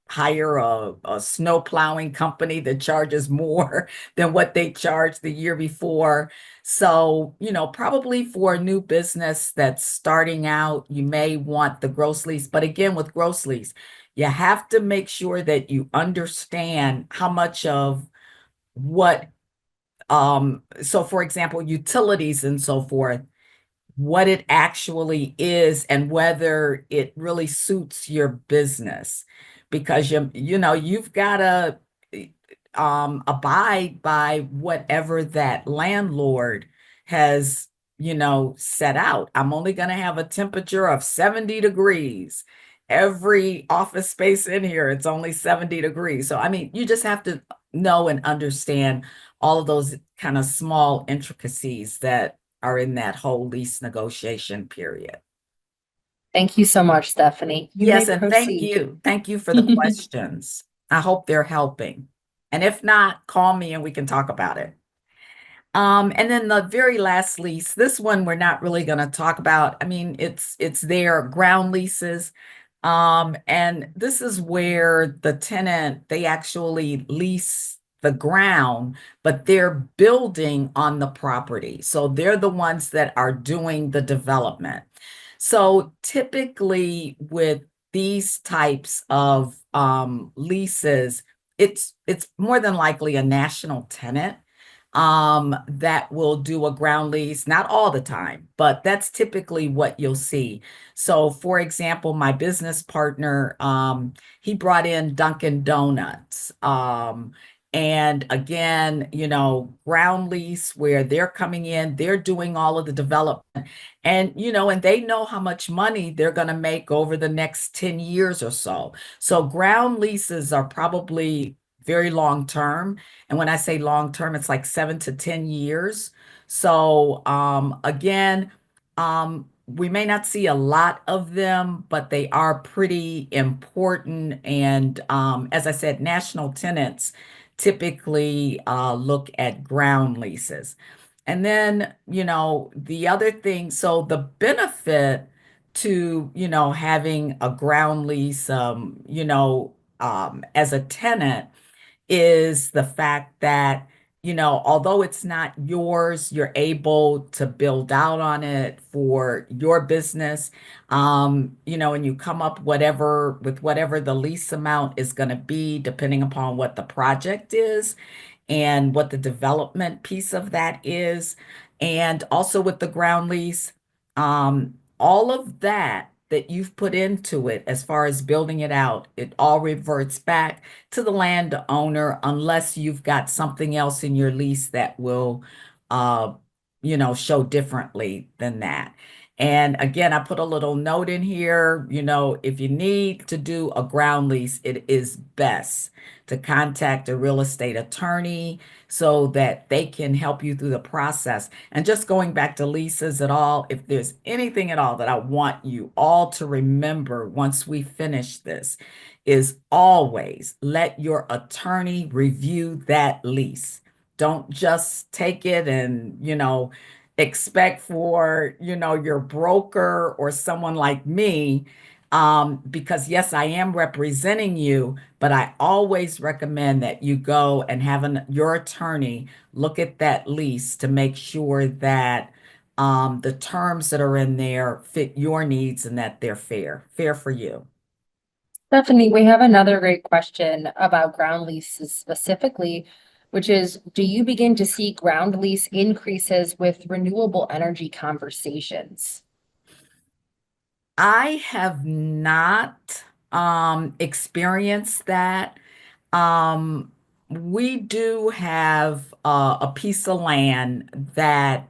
Speaker 2: hire a snow plowing company that charges more than what they charged the year before. So, probably for a new business that's starting out, you may want the gross lease. But again, with gross lease, you have to make sure that you understand how much of what So for example, utilities and so forth, what it actually is and whether it really suits your business. Because you've got to abide by whatever that landlord has, set out. I'm only going to have a temperature of 70 degrees. Every office space in here, it's only 70 degrees. So, I mean, you just have to know and understand all of those kind of small intricacies that are in that whole lease negotiation period.
Speaker 3: Thank you so much, Stephanie. You may
Speaker 2: Yes, and thank
Speaker 3: proceed.
Speaker 2: you. Thank you for the questions. I hope they're helping. And if not, call me and we can talk about it. And then the very last lease, this one we're not really going to talk about. I mean, it's their ground leases. And this is where the tenant, they actually lease the ground, but they're building on the property. So they're the ones that are doing the development. So typically with these types of leases, it's more than likely a national tenant that will do a ground lease, not all the time, but that's typically what you'll see. So for example, my business partner, he brought in Dunkin' Donuts. And again, ground lease where they're coming in, they're doing all of the development and they know how much money they're going to make over the next 10 years or so. So ground leases are probably very long term. And when I say long term, it's like 7 to 10 years. So again, we may not see a lot of them, but they are pretty important. And as I said, national tenants typically look at ground leases. And then, the other thing, so the benefit to, having a ground lease, as a tenant is the fact that, although it's not yours, you're able to build out on it for your business. And you come up with whatever the lease amount is going to be, depending upon what the project is and what the development piece of that is. And also with the ground lease, all of that you've put into it as far as building it out, it all reverts back to the landowner unless you've got something else in your lease that will, show differently than that. And again, I put a little note in here, if you need to do a ground lease, it is best to contact a real estate attorney so that they can help you through the process. And just going back to leases at all, if there's anything at all that I want you all to remember once we finish this, is always let your attorney review that lease. Don't just take it and, expect for, your broker or someone like me, because yes, I am representing you, but I always recommend that you go and have your attorney look at that lease to make sure that the terms that are in there fit your needs and that they're fair for you.
Speaker 3: Stephanie, we have another great question about ground leases specifically, which is, do you begin to see ground lease increases with renewable energy conversations?
Speaker 2: I have not experienced that. Um, we do have a piece of land that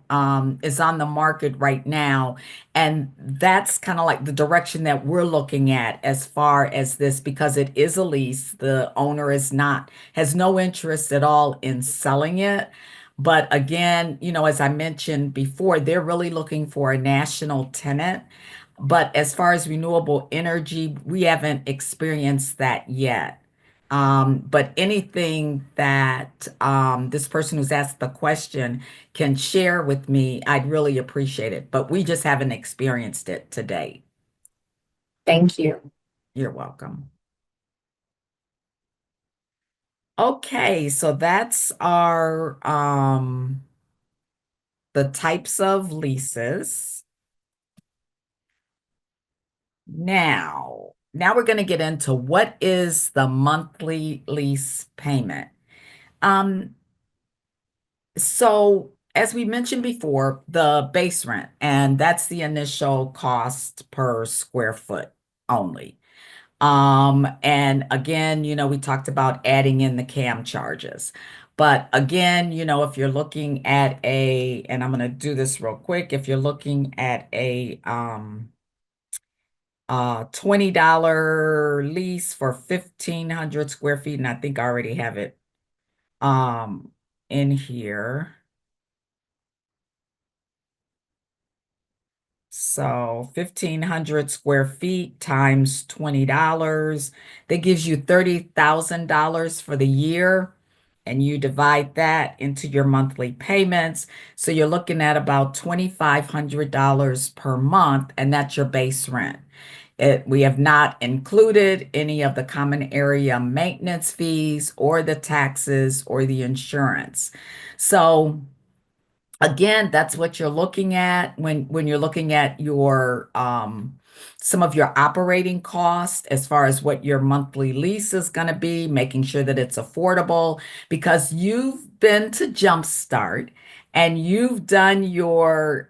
Speaker 2: is on the market right now, and that's kind of like the direction that we're looking at as far as this, because it is a lease. The owner has no interest at all in selling it. But again, as I mentioned before, they're really looking for a national tenant. But as far as renewable energy, we haven't experienced that yet. But anything that this person who's asked the question can share with me, I'd really appreciate it. But we just haven't experienced it to date.
Speaker 3: Thank you.
Speaker 2: You're welcome. Okay, so that's our the types of leases. Now we're going to get into what is the monthly lease payment. Um, So, as we mentioned before, the base rent, and that's the initial cost per square foot only. And again, we talked about adding in the CAM charges. But again, if you're looking at and I'm going to do this real quick, if you're looking at a $20 lease for 1,500 square feet, and I think I already have it um in here. So 1,500 square feet times $20, that gives you $30,000 for the year. And you divide that into your monthly payments. So you're looking at about $2,500 per month, and that's your base rent. We have not included any of the common area maintenance fees or the taxes or the insurance. So again, that's what you're looking at when you're looking at your some of your operating costs as far as what your monthly lease is going to be, making sure that it's affordable because you've been to Jumpstart and you've done your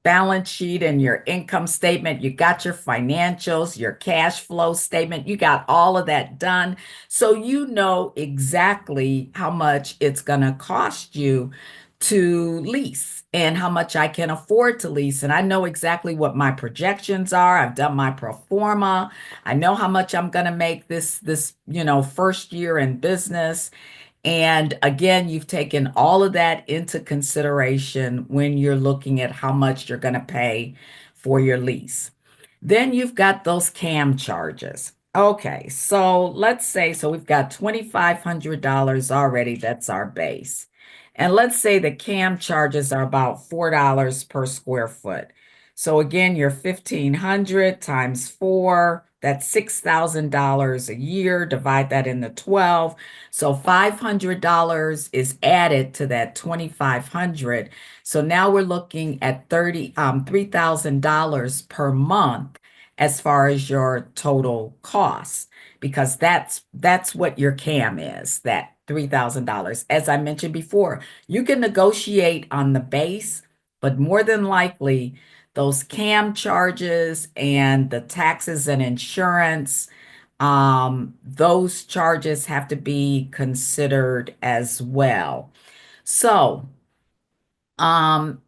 Speaker 2: balance sheet and your income statement. You got your financials, your cash flow statement. You got all of that done. So you know exactly how much it's going to cost you to lease and how much I can afford to lease. And I know exactly what my projections are. I've done my pro forma. I know how much I'm going to make this first year in business. And again, you've taken all of that into consideration when you're looking at how much you're going to pay for your lease. Then you've got those CAM charges. Okay, so let's say, so we've got $2,500 already. That's our base. And let's say the CAM charges are about $4 per square foot. So again, your 1,500 times 4, that's $6,000 a year. Divide that into 12. So $500 is added to that 2,500. So now we're looking at $3,000 per month as far as your total cost, because that's what your CAM is, that $3,000. As I mentioned before, you can negotiate on the base, but more than likely those CAM charges and the taxes and insurance, those charges have to be considered as well. So, um,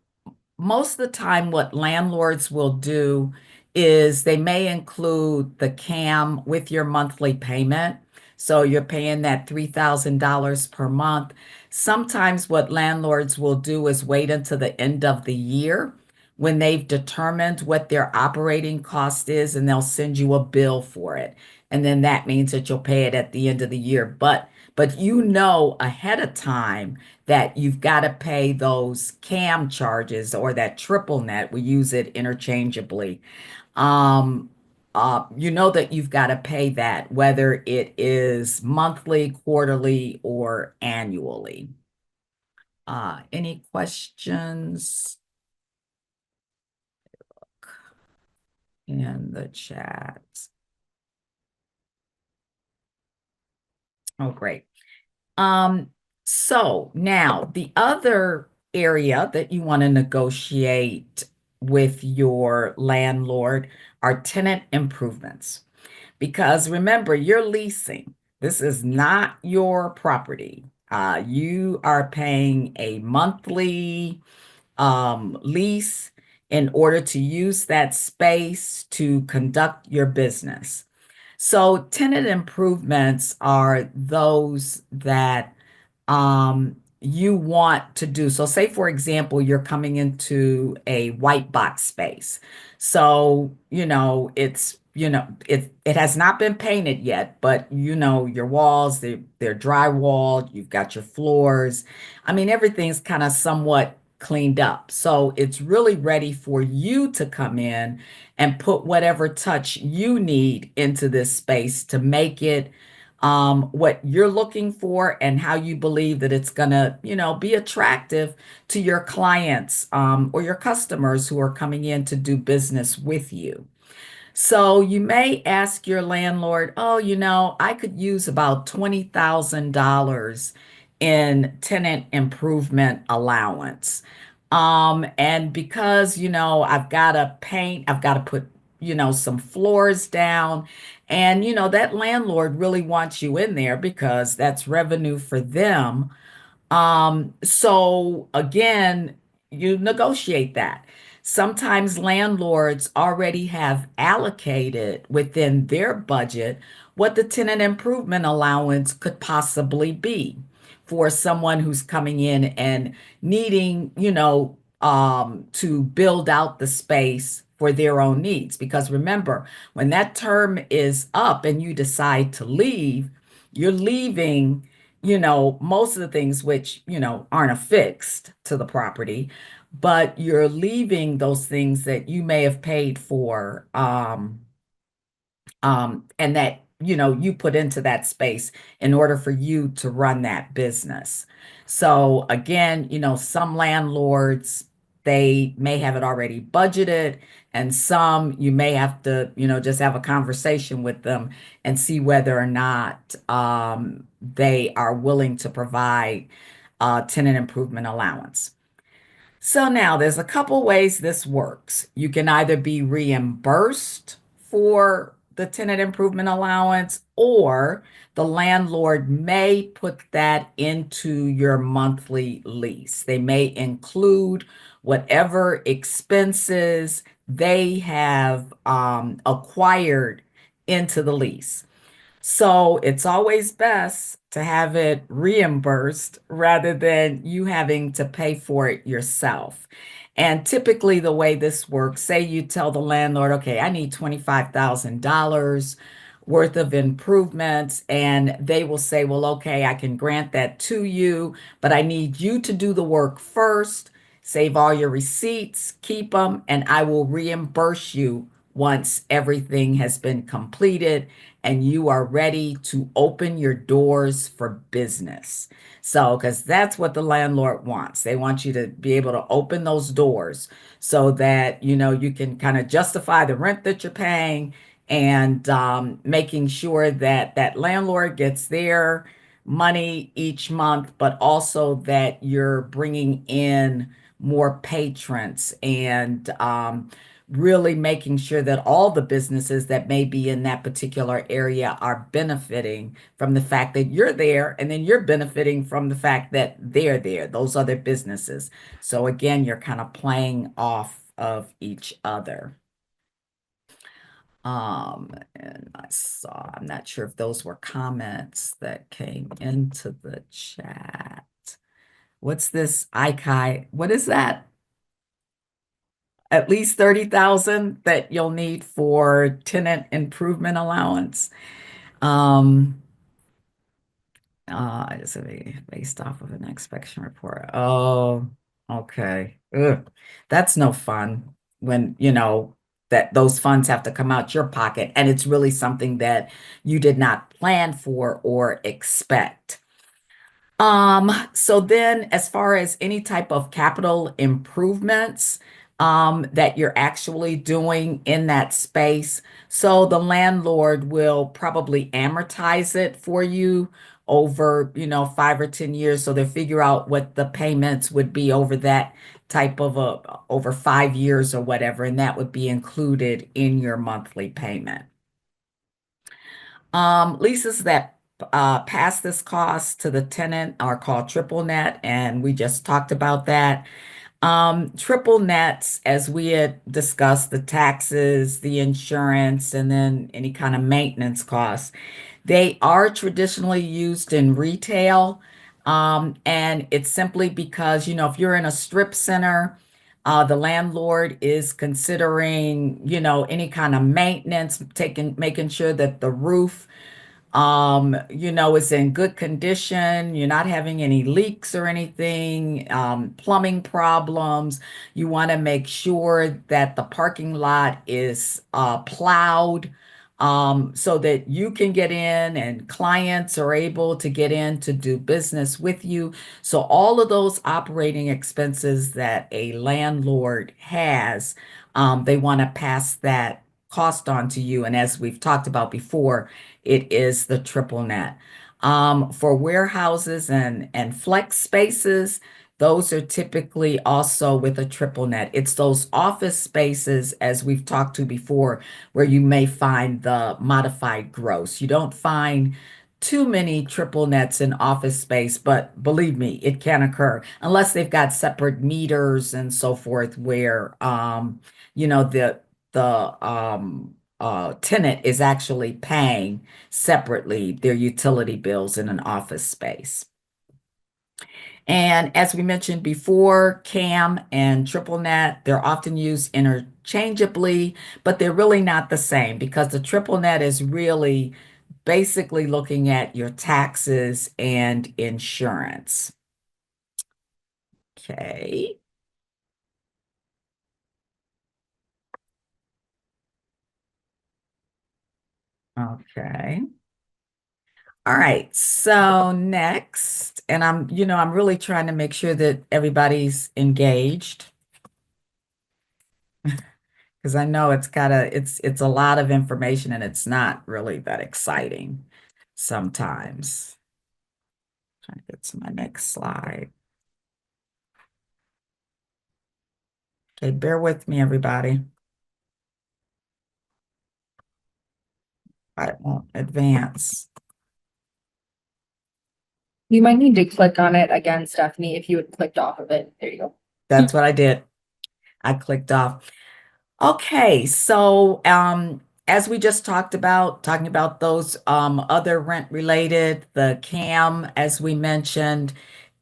Speaker 2: most of the time, what landlords will do is they may include the CAM with your monthly payment. So you're paying that $3,000 per month. Sometimes what landlords will do is wait until the end of the year when they've determined what their operating cost is, and they'll send you a bill for it. And then that means that you'll pay it at the end of the year. But you know ahead of time that you've got to pay those CAM charges or that triple net. We use it interchangeably. Um, you know that you've got to pay that, whether it is monthly, quarterly, or annually. Any questions in the chat? Oh, great. So now the other area that you want to negotiate with your landlord are tenant improvements. Because remember, you're leasing. This is not your property. You are paying a monthly lease in order to use that space to conduct your business. So tenant improvements are those that you want to do. So say, for example, you're coming into a white box space. So, it has not been painted yet, but your walls, they're drywall, you've got your floors. I mean, everything's kind of somewhat cleaned up. So it's really ready for you to come in and put whatever touch you need into this space to make it what you're looking for and how you believe that it's going to, be attractive to your clients or your customers who are coming in to do business with you. So you may ask your landlord, oh, I could use about $20,000 in tenant improvement allowance. And because, I've got to paint, I've got to put, some floors down. And, that landlord really wants you in there because that's revenue for them. So again, you negotiate that. Sometimes landlords already have allocated within their budget what the tenant improvement allowance could possibly be for someone who's coming in and needing, to build out the space for their own needs. Because remember, when that term is up and you decide to leave, you're leaving, most of the things which, aren't affixed to the property, but you're leaving those things that you may have paid for, and that, you put into that space in order for you to run that business. So again, some landlords, they may have it already budgeted, and some you may have to, just have a conversation with them and see whether or not they are willing to provide tenant improvement allowance. So now there's a couple ways this works. You can either be reimbursed for the tenant improvement allowance, or the landlord may put that into your monthly lease. They may include whatever expenses they have acquired into the lease. So it's always best to have it reimbursed rather than you having to pay for it yourself. And typically, the way this works, say you tell the landlord, okay, I need $25,000 worth of improvements, and they will say, well, okay, I can grant that to you, but I need you to do the work first, save all your receipts, keep them, and I will reimburse you once everything has been completed and you are ready to open your doors for business. So, because that's what the landlord wants. They want you to be able to open those doors so that, you can kind of justify the rent that you're paying, and making sure that that landlord gets their money each month, but also that you're bringing in more patrons, and really making sure that all the businesses that may be in that particular area are benefiting from the fact that you're there, and then you're benefiting from the fact that they're there, those other businesses. So again, you're kind of playing off of each other. And I'm not sure if those were comments that came into the chat. What's this, Ikai? What is that? At least 30,000 that you'll need for tenant improvement allowance. It's based off of an inspection report. Oh, okay. Ugh. That's no fun when, that those funds have to come out your pocket, and it's really something that you did not plan for or expect. So then as far as any type of capital improvements that you're actually doing in that space, so the landlord will probably amortize it for you over, 5 or 10 years. So they figure out what the payments would be over that type of over 5 years or whatever, and that would be included in your monthly payment. Leases that pass this cost to the tenant are called triple net, and we just talked about that. Triple nets, as we had discussed, the taxes, the insurance, and then any kind of maintenance costs. They are traditionally used in retail, and it's simply because, if you're in a strip center, the landlord is considering, any kind of maintenance, making sure that the roof it's in good condition. You're not having any leaks or anything, plumbing problems. You want to make sure that the parking lot is plowed, so that you can get in and clients are able to get in to do business with you. So all of those operating expenses that a landlord has, they want to pass that cost on to you. And as we've talked about before, it is the triple net. For warehouses and flex spaces, those are typically also with a triple net. It's those office spaces, as we've talked to before, where you may find the modified gross. You don't find too many triple nets in office space, but believe me, it can occur unless they've got separate meters and so forth where you know the tenant is actually paying separately their utility bills in an office space. And as we mentioned before, CAM and triple net, they're often used interchangeably, but they're really not the same because the triple net is really basically looking at your taxes and insurance. Okay. Okay. All right. So next, and I'm really trying to make sure that everybody's engaged because I know it's a lot of information and it's not really that exciting sometimes. Trying to get to my next slide. Okay, bear with me, everybody. I won't advance.
Speaker 3: You might need to click on it again, Stephanie, if you had clicked off of it. There you go.
Speaker 2: That's what I did. I clicked off. Okay, so as we just talked about, talking about those other rent related, the CAM, as we mentioned,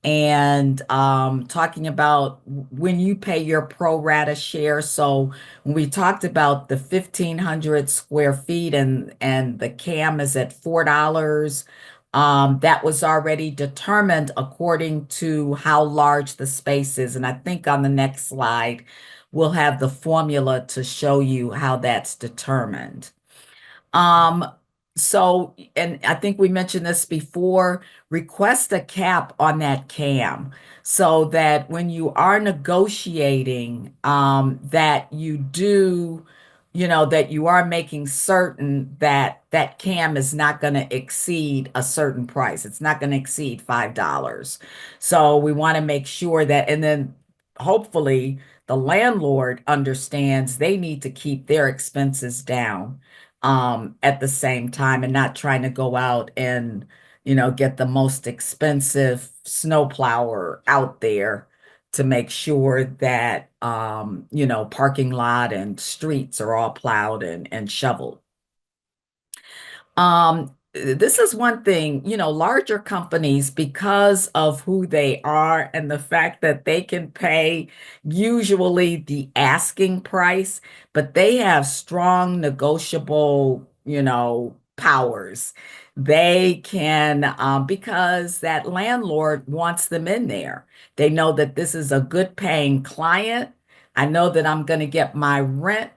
Speaker 2: and talking about when you pay your pro rata share. So when we talked about the 1,500 square feet and the CAM is at $4, that was already determined according to how large the space is. And I think on the next slide, we'll have the formula to show you how that's determined. Um, and I think we mentioned this before, request a cap on that CAM so that when you are negotiating, that you do, that you are making certain that that CAM is not going to exceed a certain price. It's not going to exceed $5. So we want to make sure that, and then hopefully the landlord understands they need to keep their expenses down at the same time and not trying to go out and, get the most expensive snowplower out there to make sure that, parking lot and streets are all plowed and shoveled. This is one thing, larger companies, because of who they are and the fact that they can pay usually the asking price, but they have strong negotiable, powers. They can, because that landlord wants them in there. They know that this is a good paying client. I know that I'm going to get my rent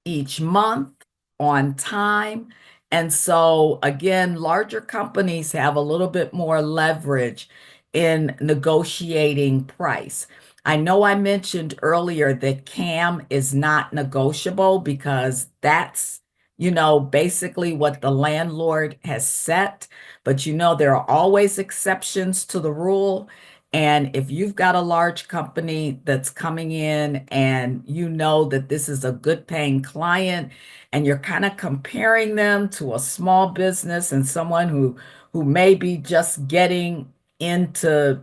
Speaker 2: each month on time. And so, again, larger companies have a little bit more leverage in negotiating price. I know I mentioned earlier that CAM is not negotiable because that's, basically what the landlord has set. But there are always exceptions to the rule. And if you've got a large company that's coming in and you know that this is a good paying client and you're kind of comparing them to a small business and someone who may be just getting into,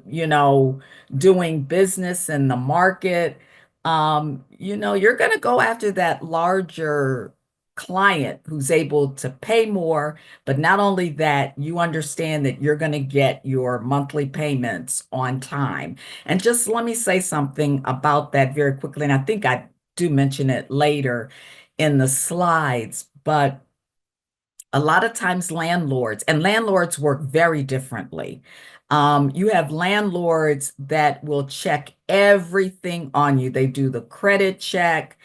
Speaker 2: doing business in the market, you're going to go after that larger client who's able to pay more. But not only that, you understand that you're going to get your monthly payments on time. And just let me say something about that very quickly. And I think I do mention it later in the slides, but a lot of times landlords work very differently. You have landlords that will check everything on you. They do the credit check.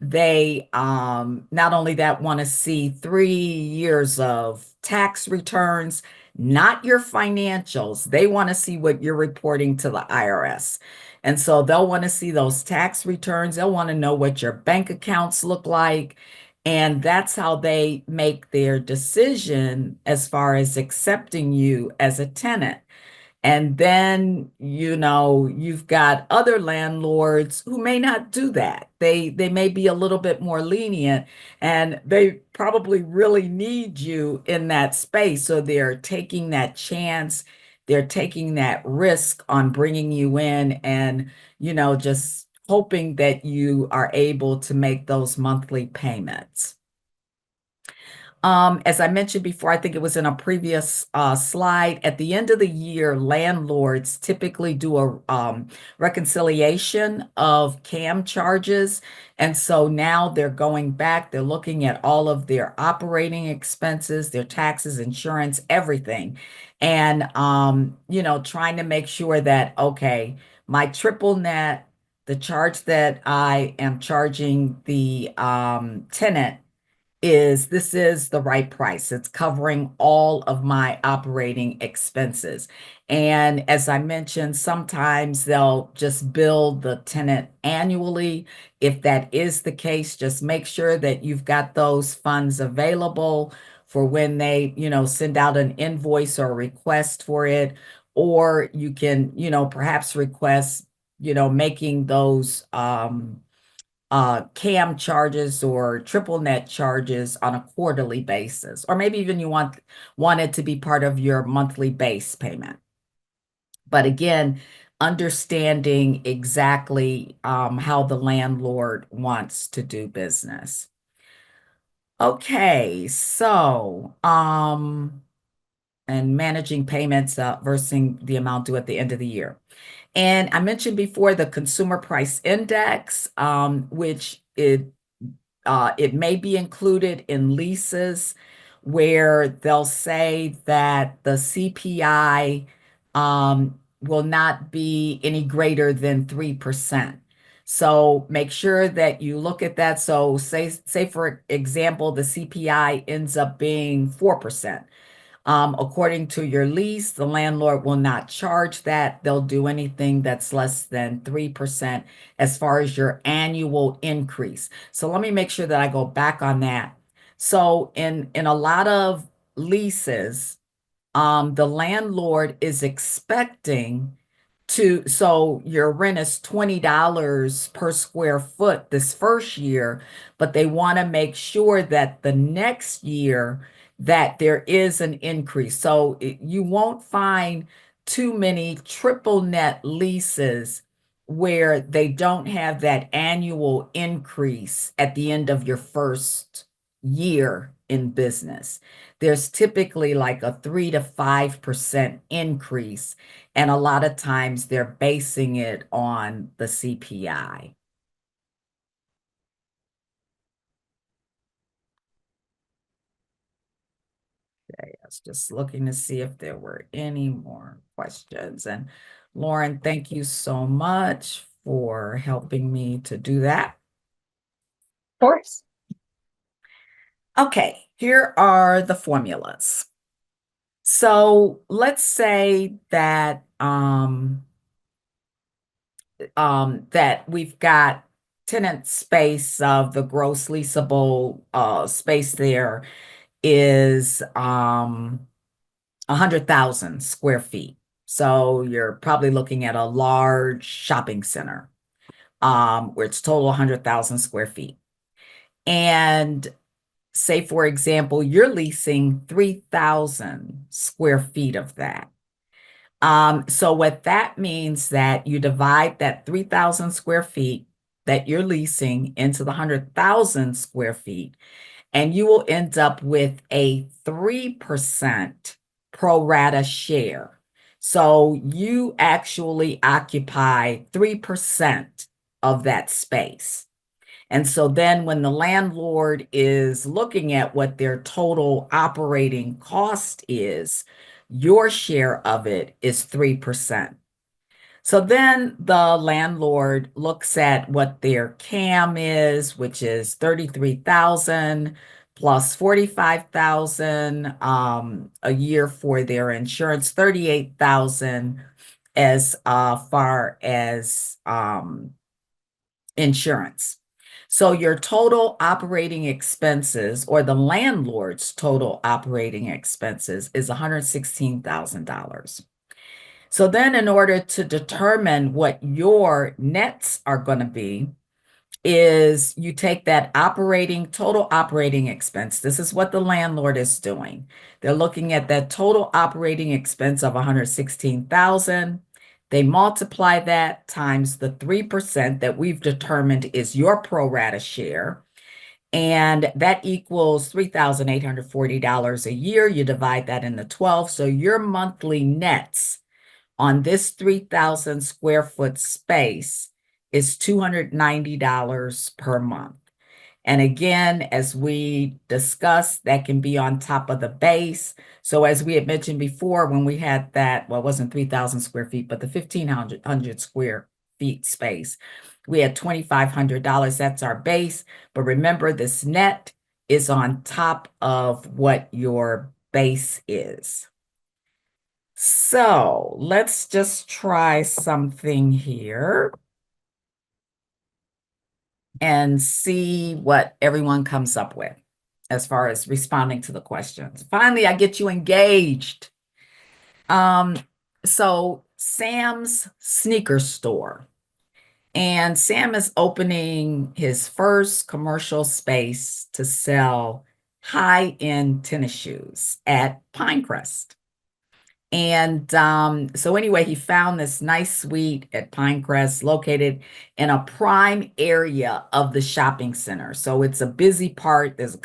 Speaker 2: They not only that want to see 3 years of tax returns, not your financials. They want to see what you're reporting to the IRS. And so they'll want to see those tax returns. They'll want to know what your bank accounts look like. And that's how they make their decision as far as accepting you as a tenant. And then, you've got other landlords who may not do that. They may be a little bit more lenient, and they probably really need you in that space. So they're taking that chance, they're taking that risk on bringing you in and, just hoping that you are able to make those monthly payments. As I mentioned before, I think it was in a previous slide, at the end of the year, landlords typically do a reconciliation of CAM charges. And so now they're going back, they're looking at all of their operating expenses, their taxes, insurance, everything. And, trying to make sure that, okay, my triple net, the charge that I am charging the tenant, this is the right price. It's covering all of my operating expenses. And as I mentioned, sometimes they'll just bill the tenant annually. If that is the case, just make sure that you've got those funds available for when they, send out an invoice or a request for it. Or you can, perhaps request, making those CAM charges or triple net charges on a quarterly basis, or maybe even you want it to be part of your monthly base payment. But again, understanding exactly how the landlord wants to do business. Okay, so and managing payments versus the amount due at the end of the year. And I mentioned before the consumer price index, which it may be included in leases where they'll say that the CPI will not be any greater than 3%. So make sure that you look at that. So say for example, the CPI ends up being 4%. According to your lease, the landlord will not charge that. They'll do anything that's less than 3% as far as your annual increase. So let me make sure that I go back on that. So in a lot of leases, the landlord is expecting so your rent is $20 per square foot this first year, but they want to make sure that the next year that there is an increase. So you won't find too many triple net leases where they don't have that annual increase at the end of your first year in business. There's typically like a 3 to 5% increase, and a lot of times they're basing it on the CPI. Okay, I was just looking to see if there were any more questions. And Lauren, thank you so much for helping me to do that.
Speaker 3: Of course.
Speaker 2: Okay, here are the formulas. So let's say that that we've got tenant space of the gross leasable space there is 100,000 square feet. So you're probably looking at a large shopping center where it's total 100,000 square feet. And say, for example, you're leasing 3,000 square feet of that. So what that means that you divide that 3,000 square feet that you're leasing into the 100,000 square feet, and you will end up with a 3% pro rata share. So you actually occupy 3% of that space. And so then when the landlord is looking at what their total operating cost is, your share of it is 3%. So then the landlord looks at what their CAM is, which is 33,000 plus 45,000 a year for their insurance, 38,000 as far as insurance. So your total operating expenses, or the landlord's total operating expenses, is $116,000. So then in order to determine what your nets are going to be, is you take that total operating expense. This is what the landlord is doing. They're looking at that total operating expense of 116,000. They multiply that times the 3% that we've determined is your pro rata share. And that equals $3,840 a year. You divide that into 12. So your monthly nets on this 3,000 square foot space is $290 per month. And again, as we discussed, that can be on top of the base. So as we had mentioned before, when we had that, well, it wasn't 3,000 square feet, but the 1,500 square feet space, we had $2,500. That's our base. But remember, this net is on top of what your base is. So let's just try something here and see what everyone comes up with as far as responding to the questions. Finally, I get you engaged. So Sam's sneaker store, and Sam is opening his first commercial space to sell high-end tennis shoes at Pinecrest. And so anyway, he found this nice suite at Pinecrest located in a prime area of the shopping center. So it's a busy part. There's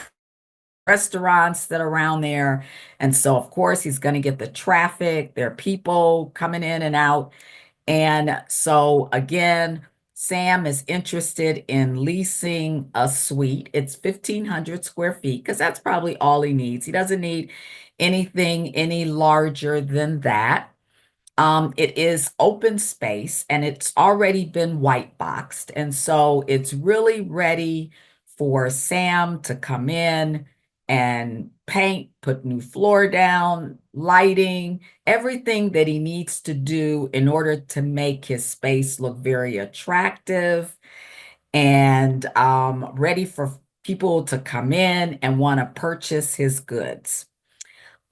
Speaker 2: restaurants that are around there. And so, of course, he's going to get the traffic. There are people coming in and out. And so, again, Sam is interested in leasing a suite. It's 1,500 square feet because that's probably all he needs. He doesn't need anything any larger than that. It is open space and it's already been white boxed. And so it's really ready for Sam to come in and paint, put new floor down, lighting, everything that he needs to do in order to make his space look very attractive and ready for people to come in and want to purchase his goods.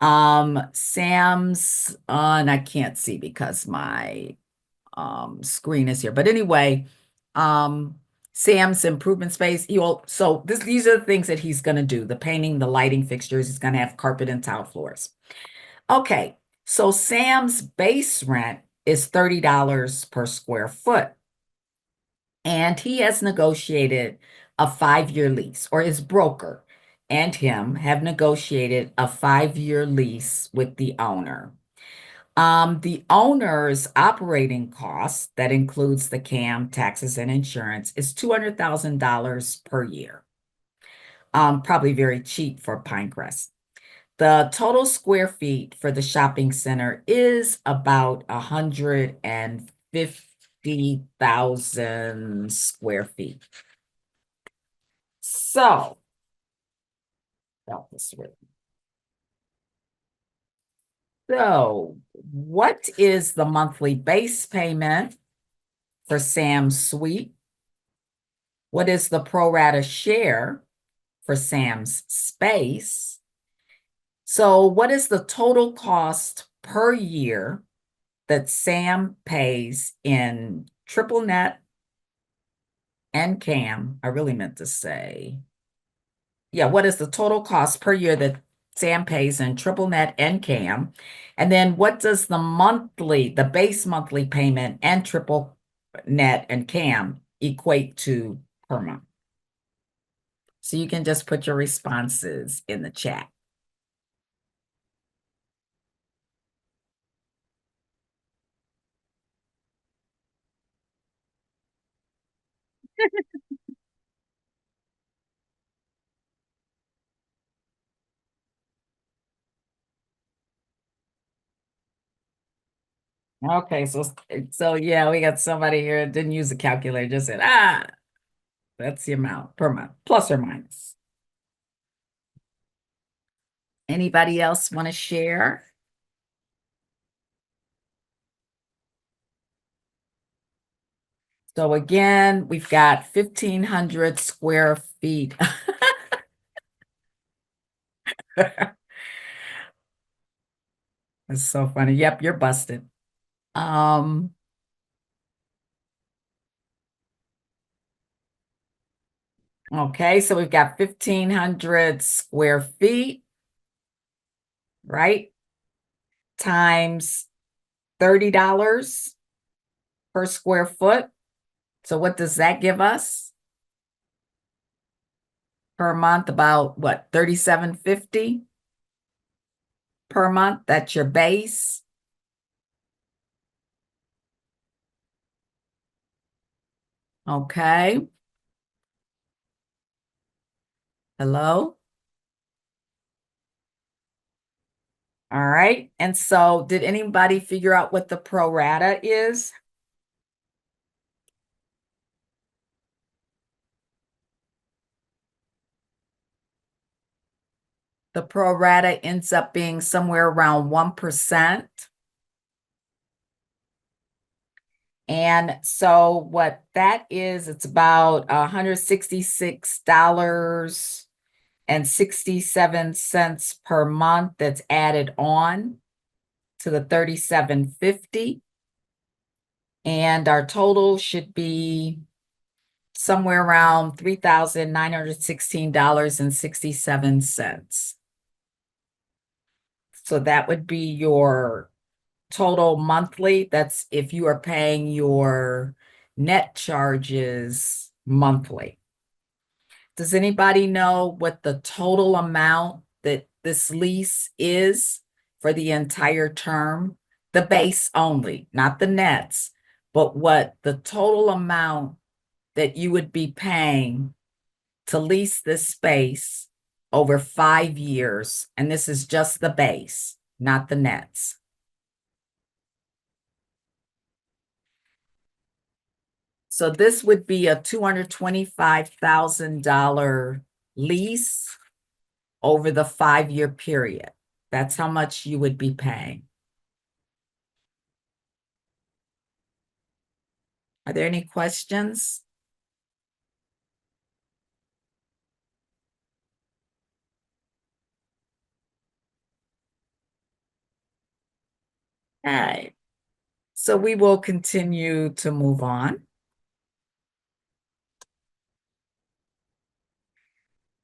Speaker 2: Sam's, and I can't see because my screen is here. But anyway, Sam's improvement space, these are the things that he's going to do: the painting, the lighting fixtures. He's going to have carpet and tile floors. Okay, so Sam's base rent is $30 per square foot. And he has negotiated a 5-year lease, or his broker and him have negotiated a 5-year lease with the owner. The owner's operating cost, that includes the CAM, taxes, and insurance, is $200,000 per year. Probably very cheap for Pinecrest. The total square feet for the shopping center is about 150,000 square feet. So, about this way. So, what is the monthly base payment for Sam's suite? What is the pro rata share for Sam's space? So, what is the total cost per year that Sam pays in triple net and CAM? I really meant to say, yeah, what is the total cost per year that Sam pays in triple net and CAM? And then what does the base monthly payment and triple net and CAM equate to per month? So you can just put your responses in the chat. Okay, so yeah, we got somebody here that didn't use a calculator, just said, that's the amount per month, plus or minus. Anybody else want to share? So again, we've got 1,500 square feet. It's so funny. Yep, you're busted. Okay, so we've got 1,500 square feet, right? Times $30 per square foot. So what does that give us? Per month, about what, 37.50 per month? That's your base. Okay. Hello? All right. And so did anybody figure out what the pro rata is? The pro rata ends up being somewhere around 1%. And so what that is, it's about $166.67 per month that's added on to the 37.50. And our total should be somewhere around $3,916.67. So that would be your total monthly. That's if you are paying your net charges monthly. Does anybody know what the total amount that this lease is for the entire term? The base only, not the nets, but what the total amount that you would be paying to lease this space over 5 years. And this is just the base, not the nets. So this would be a $225,000 lease over the 5-year period. That's how much you would be paying. Are there any questions? All right. So we will continue to move on.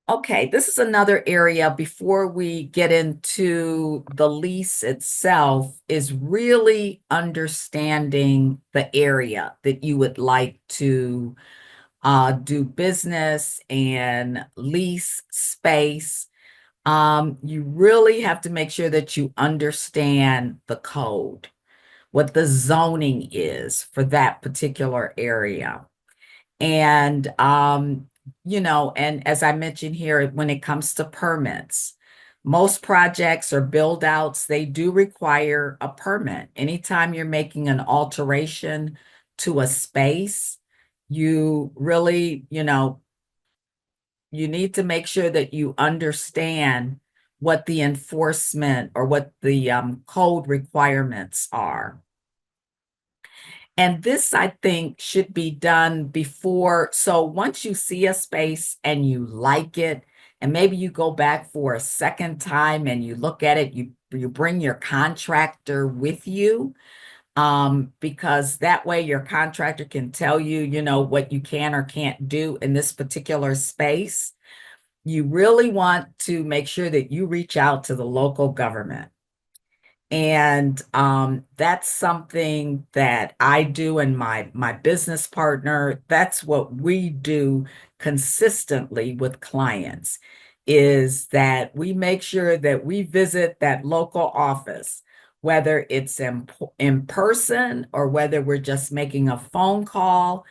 Speaker 2: Okay, this is another area before we get into the lease itself, is really understanding the area that you would like to do business and lease space. You really have to make sure that you understand the code, what the zoning is for that particular area. And, and as I mentioned here, when it comes to permits, most projects or build outs, they do require a permit. Anytime you're making an alteration to a space, you really, you need to make sure that you understand what the enforcement or what the code requirements are. And this, I think, should be done before. So once you see a space and you like it, and maybe you go back for a second time and you look at it, you bring your contractor with you, because that way your contractor can tell you, what you can or can't do in this particular space. You really want to make sure that you reach out to the local government. And that's something that I do, and my business partner, that's what we do consistently with clients, is that we make sure that we visit that local office, whether it's in person or whether we're just making a phone call.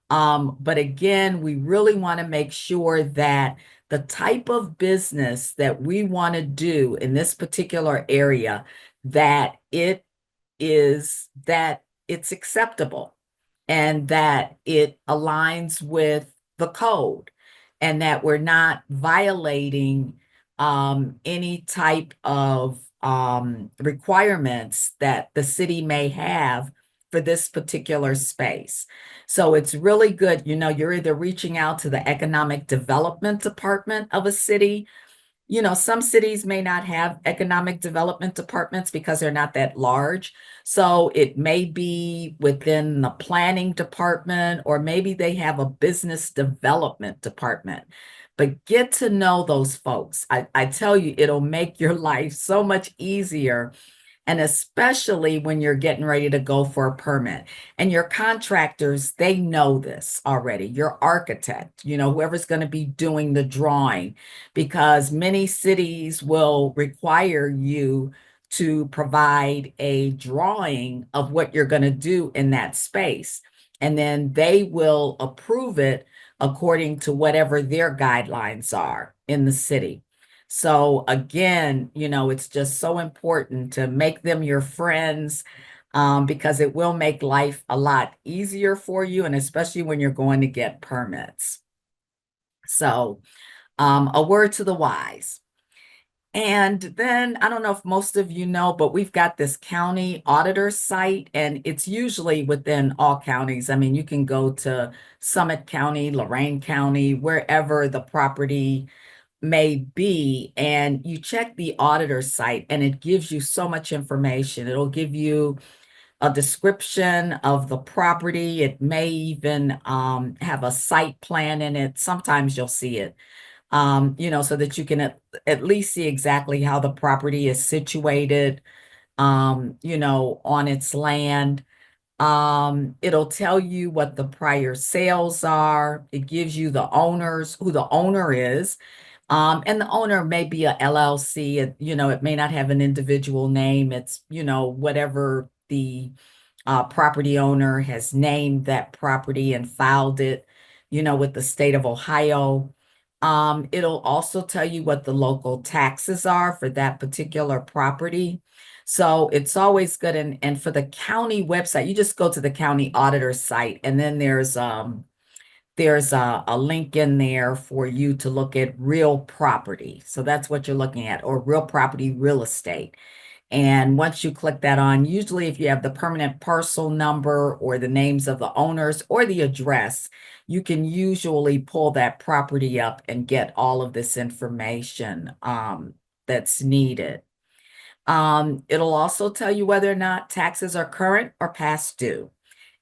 Speaker 2: But again, we really want to make sure that the type of business that we want to do in this particular area, that it's acceptable and that it aligns with the code, and that we're not violating any type of requirements that the city may have for this particular space. So it's really good. You're either reaching out to the economic development department of a city. Some cities may not have economic development departments because they're not that large. So it may be within the planning department, or maybe they have a business development department. But get to know those folks. I tell you, it'll make your life so much easier, and especially when you're getting ready to go for a permit. And your contractors, they know this already. Your architect, whoever's going to be doing the drawing, because many cities will require you to provide a drawing of what you're going to do in that space. And then they will approve it according to whatever their guidelines are in the city. So again, it's just so important to make them your friends, because it will make life a lot easier for you, and especially when you're going to get permits. So a word to the wise. And then I don't know if most of you know, but we've got this county auditor site, and it's usually within all counties. I mean, you can go to Summit County, Lorain County, wherever the property may be, and you check the auditor site, and it gives you so much information. It'll give you a description of the property. It may even have a site plan in it. Sometimes you'll see it, so that you can at least see exactly how the property is situated, on its land. It'll tell you what the prior sales are. It gives you the owners, who the owner is. And the owner may be a LLC. It may not have an individual name. It's, whatever the property owner has named that property and filed it, with the state of Ohio. It'll also tell you what the local taxes are for that particular property. So it's always good. And for the county website, you just go to the county auditor site, and then there's a link in there for you to look at real property. So that's what you're looking at, or real property, real estate. And once you click that on, usually if you have the permanent parcel number or the names of the owners or the address, you can usually pull that property up and get all of this information that's needed. It'll also tell you whether or not taxes are current or past due.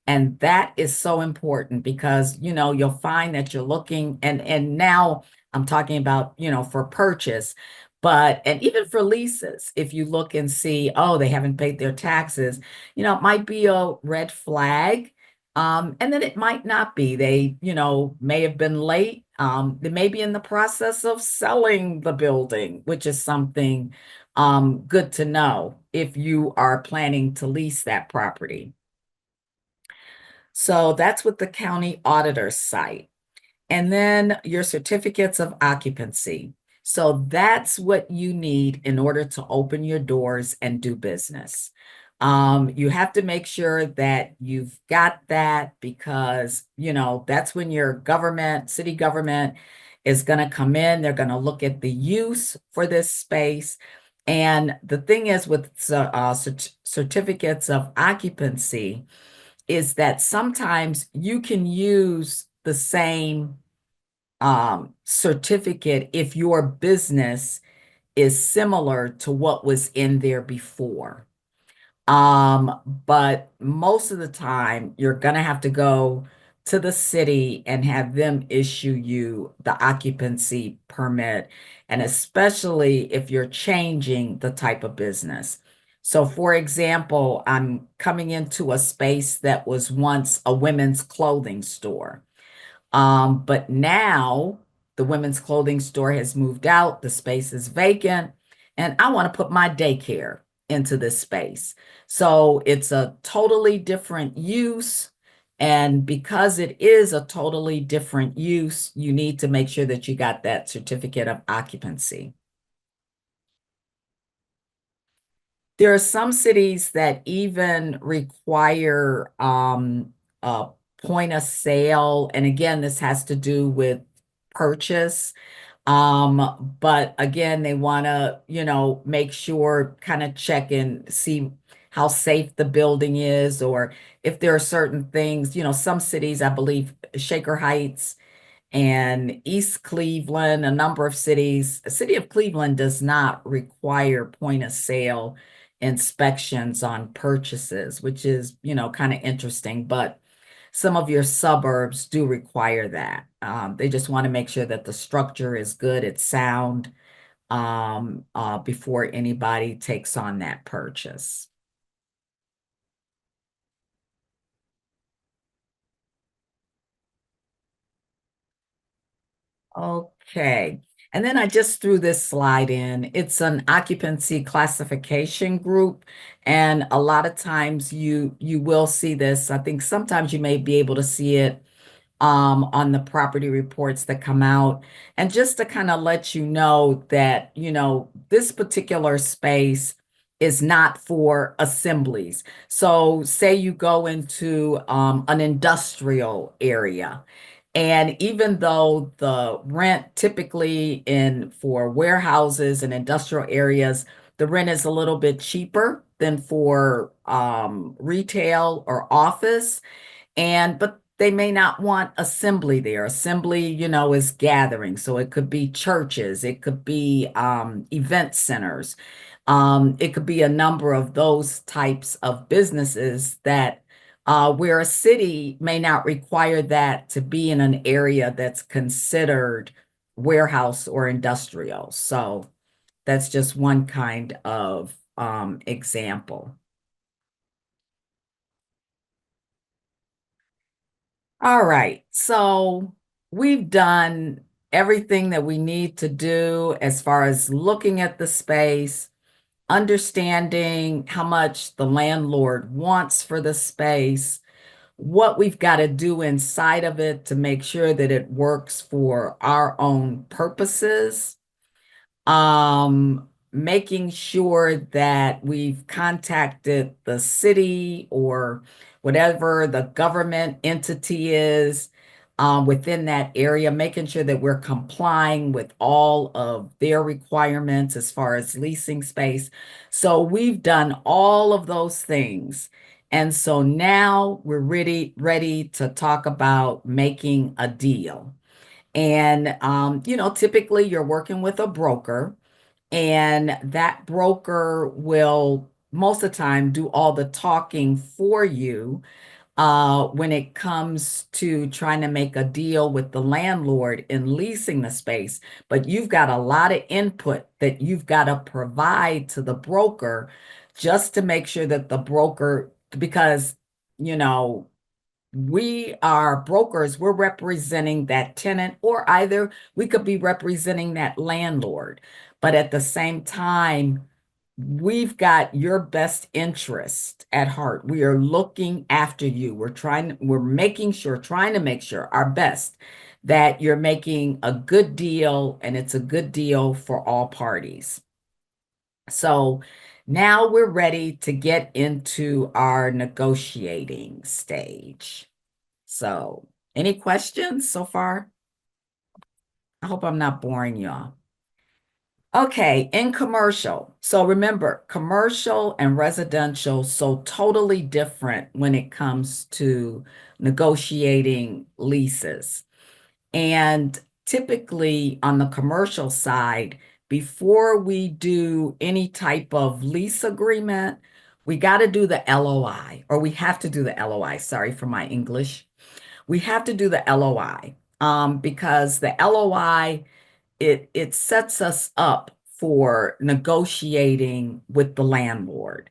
Speaker 2: And that is so important, because, you'll find that you're looking, and now I'm talking about, for purchase, and even for leases, if you look and see, oh, they haven't paid their taxes, it might be a red flag. And then it might not be. They, may have been late. They may be in the process of selling the building, which is something good to know if you are planning to lease that property. So that's with the county auditor site. And then your certificates of occupancy. So that's what you need in order to open your doors and do business. You have to make sure that you've got that, because, that's when your city government is going to come in. They're going to look at the use for this space. And the thing is with certificates of occupancy, is that sometimes you can use the same certificate if your business is similar to what was in there before. But most of the time, you're going to have to go to the city and have them issue you the occupancy permit, and especially if you're changing the type of business. So, for example, I'm coming into a space that was once a women's clothing store. But now the women's clothing store has moved out, the space is vacant, and I want to put my daycare into this space. So it's a totally different use. And because it is a totally different use, you need to make sure that you got that certificate of occupancy. There are some cities that even require a point of sale. And again, this has to do with purchase. But again, they want to, make sure, kind of check and see how safe the building is, or if there are certain things, some cities, I believe Shaker Heights and East Cleveland, a number of cities. The city of Cleveland does not require point of sale inspections on purchases, which is, kind of interesting, but some of your suburbs do require that. They just want to make sure that the structure is good, it's sound, before anybody takes on that purchase. Okay. And then I just threw this slide in. It's an occupancy classification group. And a lot of times you will see this. I think sometimes you may be able to see it on the property reports that come out. And just to kind of let you know that, this particular space is not for assemblies. So say you go into an industrial area. And even though the rent typically in for warehouses and industrial areas, the rent is a little bit cheaper than for retail or office. But they may not want assembly there. Assembly, is gathering. So it could be churches, it could be event centers. It could be a number of those types of businesses that where a city may not require that to be in an area that's considered warehouse or industrial. So that's just one kind of example. All right, so we've done everything that we need to do as far as looking at the space, understanding how much the landlord wants for the space, what we've got to do inside of it to make sure that it works for our own purposes, making sure that we've contacted the city or whatever the government entity is within that area, making sure that we're complying with all of their requirements as far as leasing space. So we've done all of those things. And so now we're ready to talk about making a deal. And, typically you're working with a broker, and that broker will most of the time do all the talking for you when it comes to trying to make a deal with the landlord in leasing the space. But you've got a lot of input that you've got to provide to the broker just to make sure that the broker, because, you know, we are brokers, we're representing that tenant, or either we could be representing that landlord. But at the same time, we've got your best interest at heart. We are looking after you. We're making sure, trying to make sure our best that you're making a good deal and it's a good deal for all parties. So now we're ready to get into our negotiating stage. So, any questions so far? I hope I'm not boring y'all. Okay, in commercial. So remember, commercial and residential, so totally different when it comes to negotiating leases. And typically on the commercial side, before we do any type of lease agreement, we got to do the LOI, or we have to do the LOI. Sorry for my English. We have to do the LOI because the LOI it sets us up for negotiating with the landlord.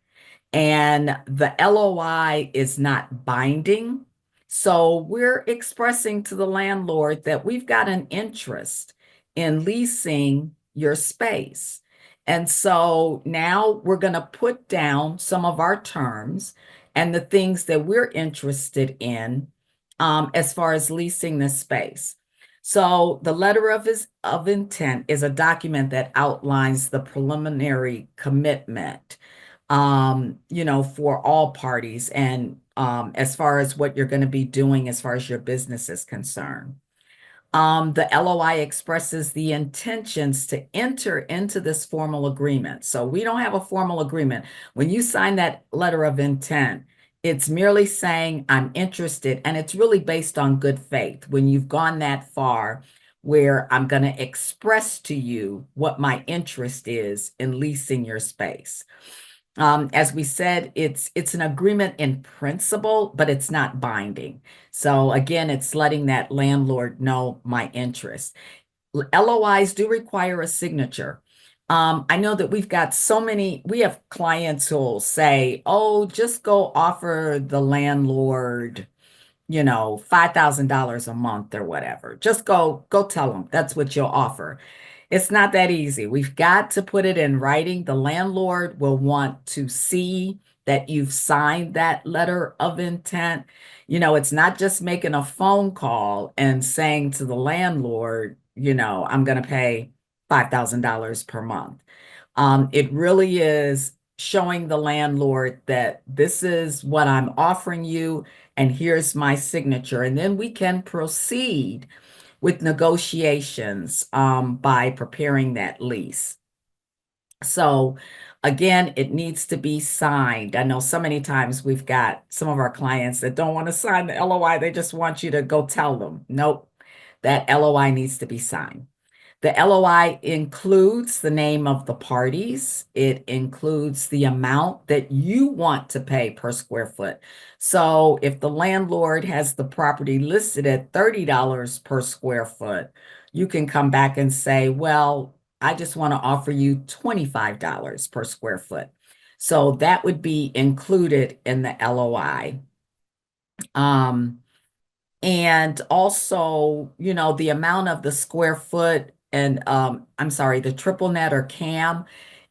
Speaker 2: And the LOI is not binding. So we're expressing to the landlord that we've got an interest in leasing your space. And so now we're going to put down some of our terms and the things that we're interested in as far as leasing this space. So the letter of intent is a document that outlines the preliminary commitment, for all parties and as far as what you're going to be doing as far as your business is concerned. The LOI expresses the intentions to enter into this formal agreement. So we don't have a formal agreement. When you sign that letter of intent, it's merely saying, I'm interested, and it's really based on good faith. When you've gone that far, where I'm going to express to you what my interest is in leasing your space. As we said, it's an agreement in principle, but it's not binding. So again, it's letting that landlord know my interest. LOIs do require a signature. I know that we have clients who'll say, oh, just go offer the landlord, $5,000 a month or whatever. Just go tell them that's what you'll offer. It's not that easy. We've got to put it in writing. The landlord will want to see that you've signed that letter of intent. It's not just making a phone call and saying to the landlord, I'm going to pay $5,000 per month. It really is showing the landlord that this is what I'm offering you, and here's my signature. And then we can proceed with negotiations by preparing that lease. So again, it needs to be signed. I know so many times we've got some of our clients that don't want to sign the LOI. They just want you to go tell them. Nope, that LOI needs to be signed. The LOI includes the name of the parties. It includes the amount that you want to pay per square foot. So if the landlord has the property listed at $30 per square foot, you can come back and say, well, I just want to offer you $25 per square foot. So that would be included in the LOI. And also, the amount of the square foot and I'm sorry, the triple net or CAM,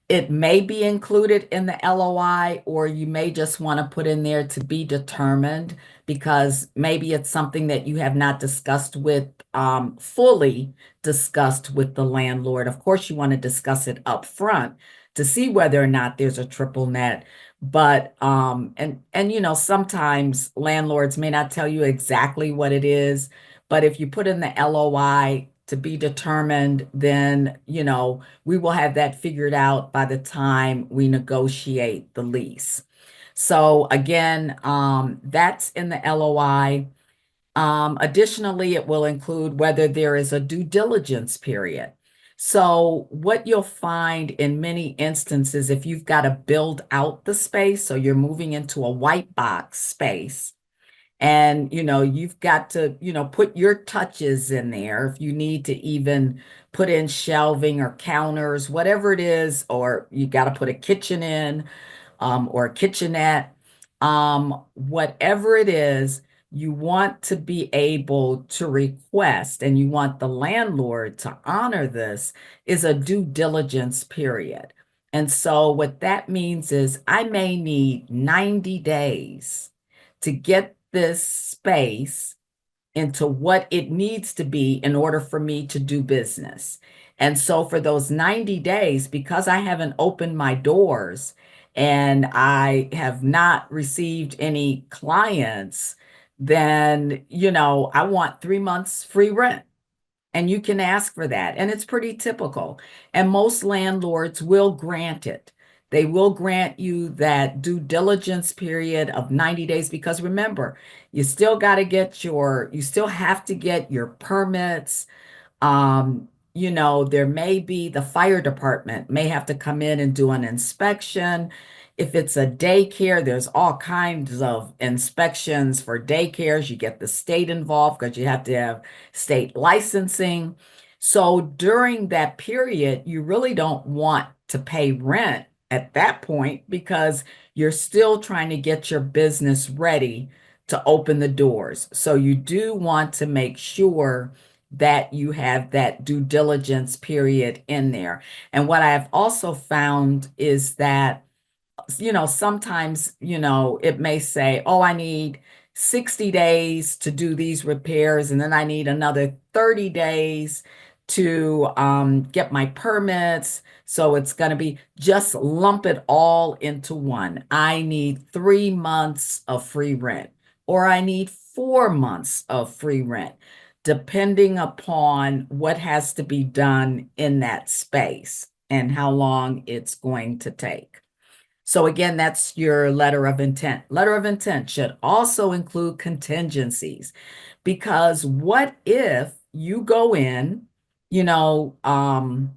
Speaker 2: it may be included in the LOI, or you may just want to put in there to be determined, because maybe it's something that you have not discussed fully discussed with the landlord. Of course, you want to discuss it up front to see whether or not there's a triple net. But sometimes landlords may not tell you exactly what it is, but if you put in the LOI to be determined, then we will have that figured out by the time we negotiate the lease. So again, that's in the LOI. Additionally, it will include whether there is a due diligence period. So what you'll find in many instances, if you've got to build out the space, so you're moving into a white box space, and you've got to put your touches in there. If you need to even put in shelving or counters, whatever it is, or you got to put a kitchen in, or a kitchenette, whatever it is, you want to be able to request, and you want the landlord to honor this, is a due diligence period. And so what that means is I may need 90 days to get this space into what it needs to be in order for me to do business. And so for those 90 days, because I haven't opened my doors and I have not received any clients, then, I want 3 months free rent. And you can ask for that. And it's pretty typical. And most landlords will grant it. They will grant you that due diligence period of 90 days, because remember, you still have to get your permits. There may be the fire department may have to come in and do an inspection. If it's a daycare, there's all kinds of inspections for daycares. You get the state involved because you have to have state licensing. So during that period, you really don't want to pay rent at that point, because you're still trying to get your business ready to open the doors. So you do want to make sure that you have that due diligence period in there. And what I've also found is that, sometimes, it may say, oh, I need 60 days to do these repairs, and then I need another 30 days to get my permits. So it's going to be, just lump it all into one. I need 3 months of free rent, or I need 4 months of free rent, depending upon what has to be done in that space and how long it's going to take. So again, that's your letter of intent. Letter of intent should also include contingencies, because what if you go in, you know, and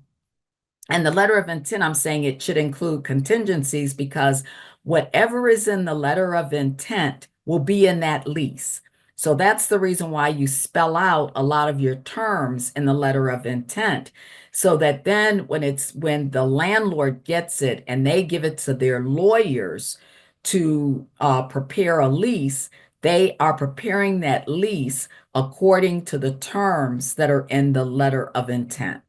Speaker 2: the letter of intent, I'm saying it should include contingencies because whatever is in the letter of intent will be in that lease. So that's the reason why you spell out a lot of your terms in the letter of intent, so that then when the landlord gets it and they give it to their lawyers to prepare a lease, they are preparing that lease according to the terms that are in the letter of intent.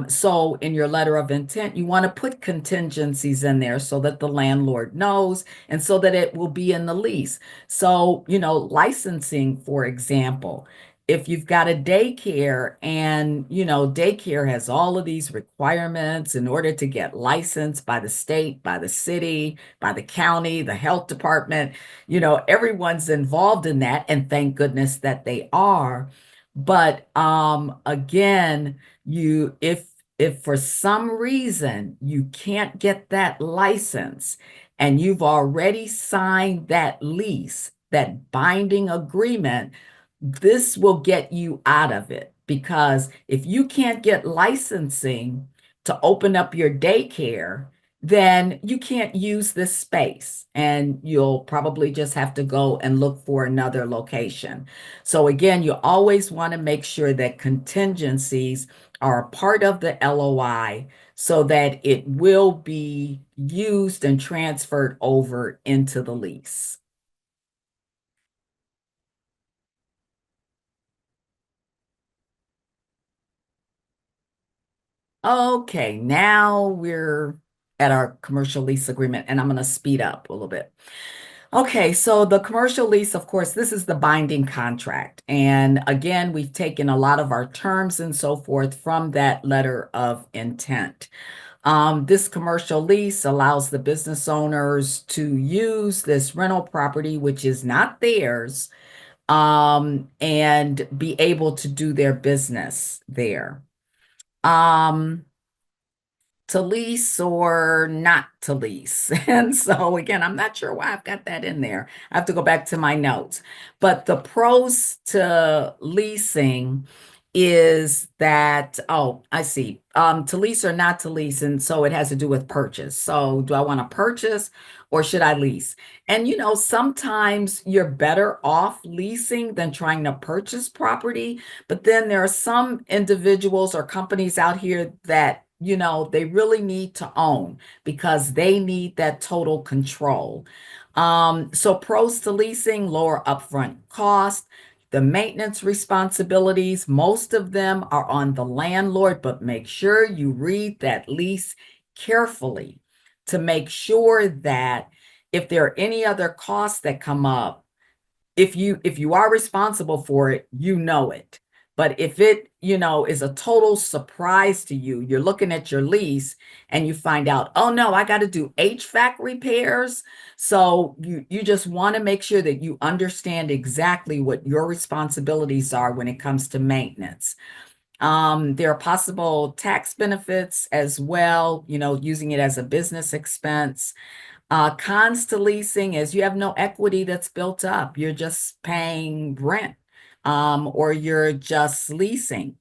Speaker 2: So in your letter of intent, you want to put contingencies in there so that the landlord knows and so that it will be in the lease. So, licensing, for example, if you've got a daycare and, daycare has all of these requirements in order to get licensed by the state, by the city, by the county, the health department, everyone's involved in that. And thank goodness that they are. But again, if for some reason you can't get that license and you've already signed that lease, that binding agreement, this will get you out of it, because if you can't get licensing to open up your daycare, then you can't use this space and you'll probably just have to go and look for another location. So again, you always want to make sure that contingencies are a part of the LOI so that it will be used and transferred over into the lease. Okay, now we're at our commercial lease agreement, and I'm going to speed up a little bit. Okay, so the commercial lease, of course, this is the binding contract. And again, we've taken a lot of our terms and so forth from that letter of intent. This commercial lease allows the business owners to use this rental property, which is not theirs, and be able to do their business there. To lease or not to lease. And so again, I'm not sure why I've got that in there. I have to go back to my notes. But the pros to leasing is that, oh, I see. To lease or not to lease. And so it has to do with purchase. So do I want to purchase or should I lease? And sometimes you're better off leasing than trying to purchase property. But then there are some individuals or companies out here that they really need to own because they need that total control. So pros to leasing: lower upfront cost, the maintenance responsibilities, most of them are on the landlord, but make sure you read that lease carefully to make sure that if there are any other costs that come up, if you are responsible for it, you know it. But if it, is a total surprise to you, you're looking at your lease and you find out, oh no, I got to do HVAC repairs. So you just want to make sure that you understand exactly what your responsibilities are when it comes to maintenance. There are possible tax benefits as well, using it as a business expense. Cons to leasing is you have no equity that's built up. You're just paying rent, or you're just leasing.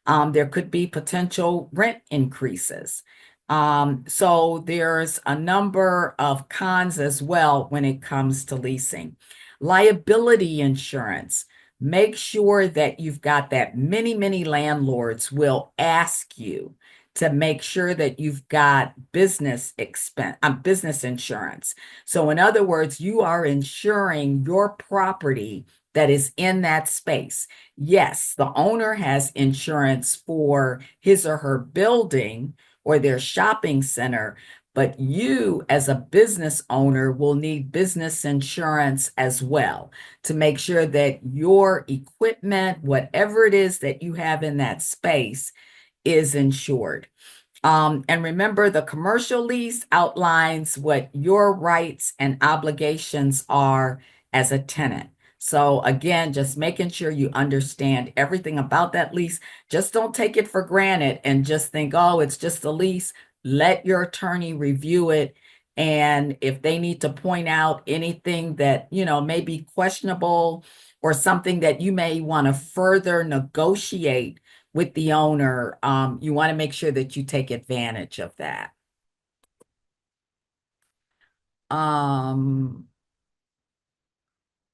Speaker 2: There could be potential rent increases. So there's a number of cons as well when it comes to leasing. Liability insurance. Make sure that you've got that. Many landlords will ask you to make sure that you've got business insurance. So in other words, you are insuring your property that is in that space. Yes, the owner has insurance for his or her building or their shopping center, but you as a business owner will need business insurance as well to make sure that your equipment, whatever it is that you have in that space, is insured. And remember, the commercial lease outlines what your rights and obligations are as a tenant. So again, just making sure you understand everything about that lease. Just don't take it for granted and just think, oh, it's just a lease. Let your attorney review it. And if they need to point out anything that, may be questionable or something that you may want to further negotiate with the owner, you want to make sure that you take advantage of that.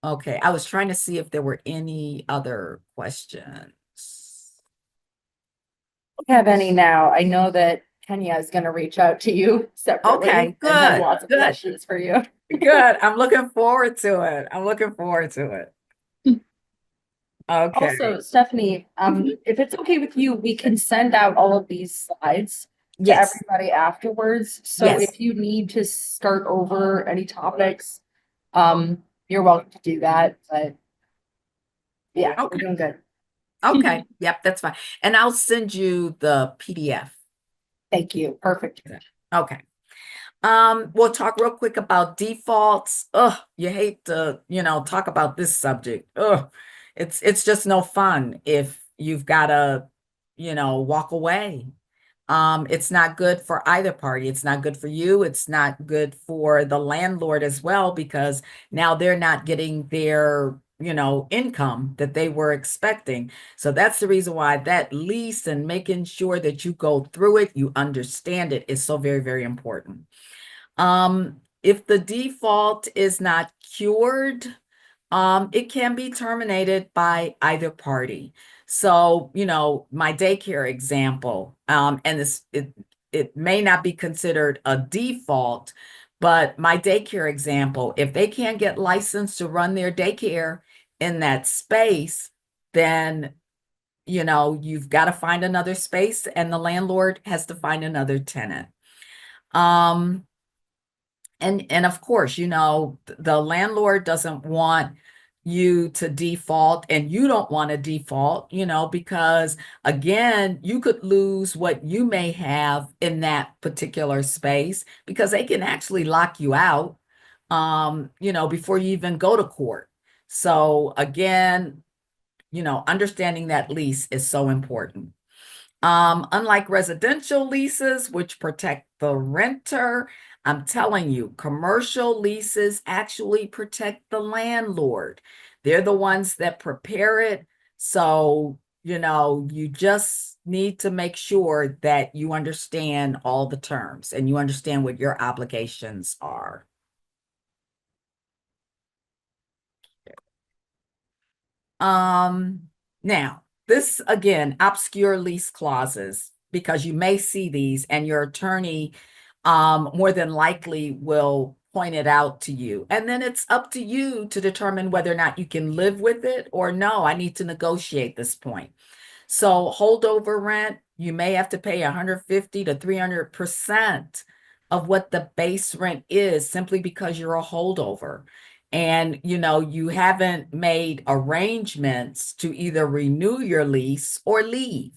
Speaker 2: Okay, I was trying to see if there were any other questions.
Speaker 3: Have any now? I know that Kenya is going to reach out to you separately.
Speaker 2: Okay,
Speaker 3: And have
Speaker 2: good,
Speaker 3: lots of
Speaker 2: good.
Speaker 3: questions for you.
Speaker 2: Good. I'm looking forward to it. I'm looking forward to it. Okay.
Speaker 3: Also, Stephanie, if it's okay with you, we can send out all of these slides to
Speaker 2: Yes.
Speaker 3: everybody afterwards. So
Speaker 2: Yes.
Speaker 3: if you need to start over any topics, you're welcome to do that. But yeah, we're
Speaker 2: Okay.
Speaker 3: doing good.
Speaker 2: Okay. Yep, that's fine. And I'll send you the PDF.
Speaker 3: Thank you. Perfect.
Speaker 2: Okay. We'll talk real quick about defaults. Ugh, you hate to, talk about this subject. Ugh, it's just no fun if you've got to, walk away. It's not good for either party. It's not good for you. It's not good for the landlord as well, because now they're not getting their, income that they were expecting. So that's the reason why that lease and making sure that you go through it, you understand it, is so very, very important. If the default is not cured, it can be terminated by either party. So, my daycare example, and it may not be considered a default, but my daycare example, if they can't get licensed to run their daycare in that space, then you've got to find another space and the landlord has to find another tenant. And of course, the landlord doesn't want you to default and you don't want to default, because again, you could lose what you may have in that particular space because they can actually lock you out, before you even go to court. So again, understanding that lease is so important. Unlike residential leases, which protect the renter, I'm telling you, commercial leases actually protect the landlord. They're the ones that prepare it. So, you just need to make sure that you understand all the terms and you understand what your obligations are. Now, this again, obscure lease clauses, because you may see these and your attorney more than likely will point it out to you. And then it's up to you to determine whether or not you can live with it or no, I need to negotiate this point. So holdover rent, you may have to pay 150 to 300% of what the base rent is simply because you're a holdover. And, you haven't made arrangements to either renew your lease or leave.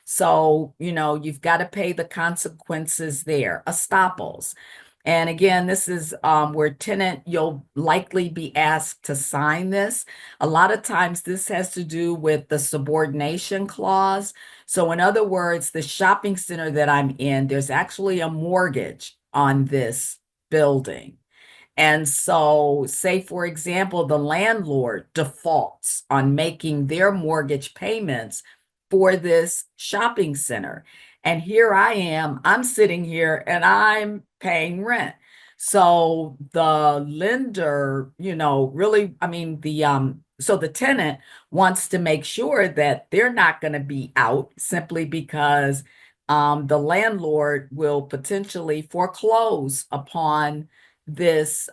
Speaker 2: So, you've got to pay the consequences there, estoppels. And again, this is where tenant, you'll likely be asked to sign this. A lot of times this has to do with the subordination clause. So in other words, the shopping center that I'm in, there's actually a mortgage on this building. And so, say, for example, the landlord defaults on making their mortgage payments for this shopping center. And here I am, I'm sitting here and I'm paying rent. So the lender, really, I mean, so the tenant wants to make sure that they're not going to be out simply because the landlord will potentially foreclose upon this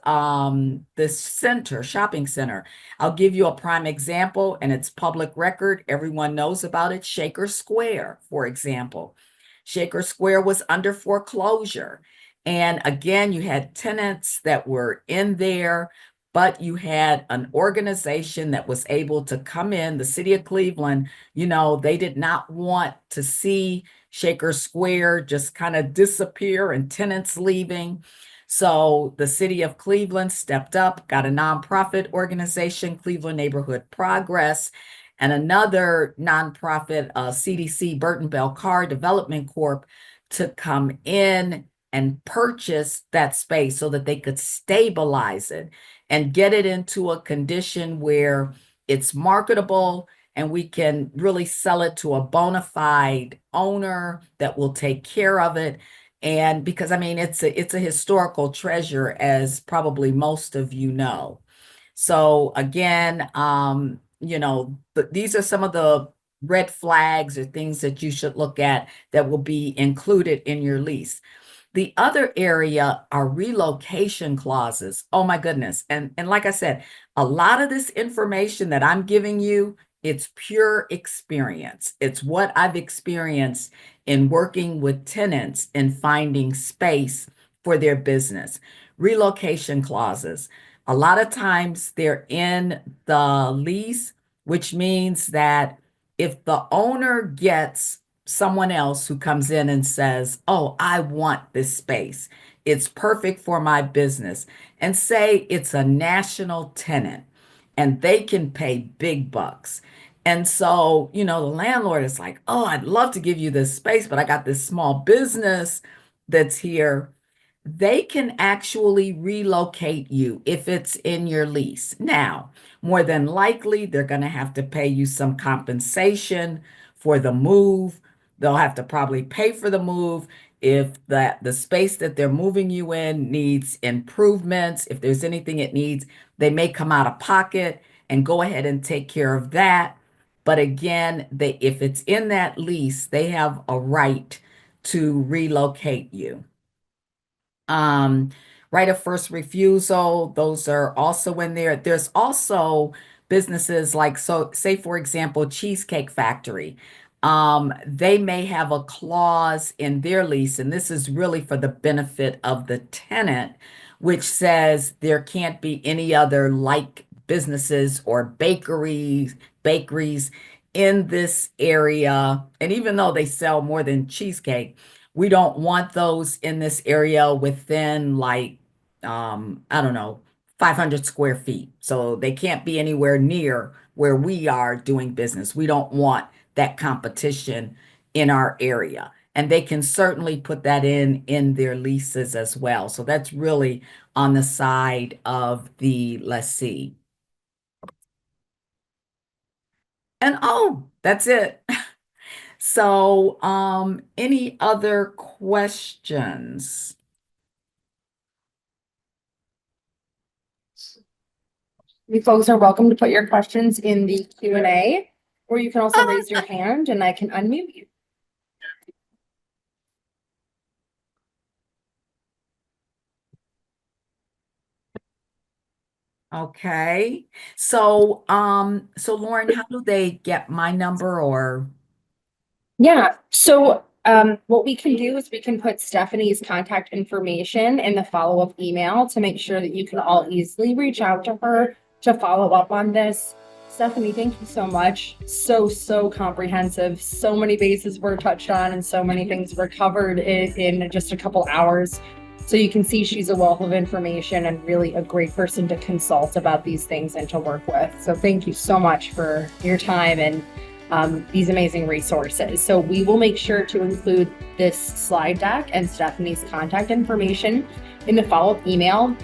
Speaker 2: shopping center. I'll give you a prime example, and it's public record. Everyone knows about it. Shaker Square, for example. Shaker Square was under foreclosure. And again, you had tenants that were in there, but you had an organization that was able to come in, the city of Cleveland. They did not want to see Shaker Square just kind of disappear and tenants leaving. So the city of Cleveland stepped up, got a nonprofit organization, Cleveland Neighborhood Progress, and another nonprofit, CDC Burton Bell Carr Development Corp, to come in and purchase that space so that they could stabilize it and get it into a condition where it's marketable and we can really sell it to a bona fide owner that will take care of it. And because I mean, it's a historical treasure, as probably most of you know. So again, these are some of the red flags or things that you should look at that will be included in your lease. The other area are relocation clauses. Oh my goodness. And like I said, a lot of this information that I'm giving you, it's pure experience. It's what I've experienced in working with tenants and finding space for their business. Relocation clauses. A lot of times they're in the lease, which means that if the owner gets someone else who comes in and says, "Oh, I want this space. It's perfect for my business." And say it's a national tenant and they can pay big bucks. And so, the landlord is like, "Oh, I'd love to give you this space, but I got this small business that's here." They can actually relocate you if it's in your lease. Now, more than likely, they're going to have to pay you some compensation for the move. They'll have to probably pay for the move if the space that they're moving you in needs improvements. If there's anything it needs, they may come out of pocket and go ahead and take care of that. But again, if it's in that lease, they have a right to relocate you. Um, right of first refusal, those are also in there. There's also businesses like, so say for example, Cheesecake Factory. They may have a clause in their lease, and this is really for the benefit of the tenant, which says there can't be any other like businesses or bakeries in this area. And even though they sell more than cheesecake, we don't want those in this area within like, I don't know, 500 square feet. So they can't be anywhere near where we are doing business. We don't want that competition in our area. And they can certainly put that in their leases as well. So that's really on the side of the lessee. And oh, that's it. So, any other questions?
Speaker 3: You folks are welcome to put your questions in the Q&A, or you can also raise your hand and I can unmute you.
Speaker 2: Okay. So, Lauren, how do they get my number or?
Speaker 3: Yeah, so what we can do is we can put Stephanie's contact information in the follow-up email to make sure that you can all easily reach out to her to follow up on this. Stephanie, thank you so much. So comprehensive. So many bases were touched on and so many things were covered in just a couple hours. So you can see she's a wealth of information and really a great person to consult about these things and to work with. So thank you so much for your time and these amazing resources. So we will make sure to include this slide deck and Stephanie's contact information in the follow-up email.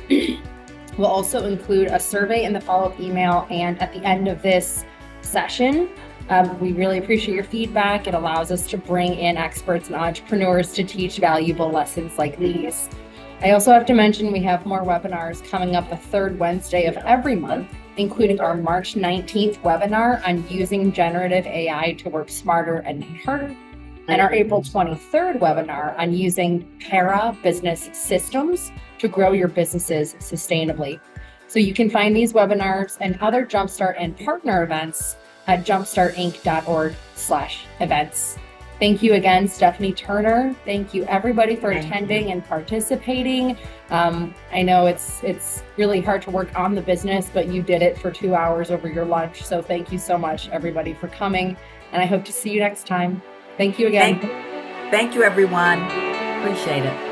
Speaker 3: We'll also include a survey in the follow-up email, and at the end of this session, we really appreciate your feedback. It allows us to bring in experts and entrepreneurs to teach valuable lessons like these. I also have to mention we have more webinars coming up the third Wednesday of every month, including our March 19th webinar on using generative AI to work smarter and not harder, and our April 23rd webinar on using para business systems to grow your businesses sustainably. So you can find these webinars and other Jumpstart and partner events at jumpstartinc.org/events. Thank you again, Stephanie Turner. Thank you everybody for attending and participating. I know it's really hard to work on the business, but you did it for 2 hours over your lunch. So thank you so much everybody for coming, and I hope to see you next time. Thank you again.
Speaker 2: Thank you everyone. Appreciate it.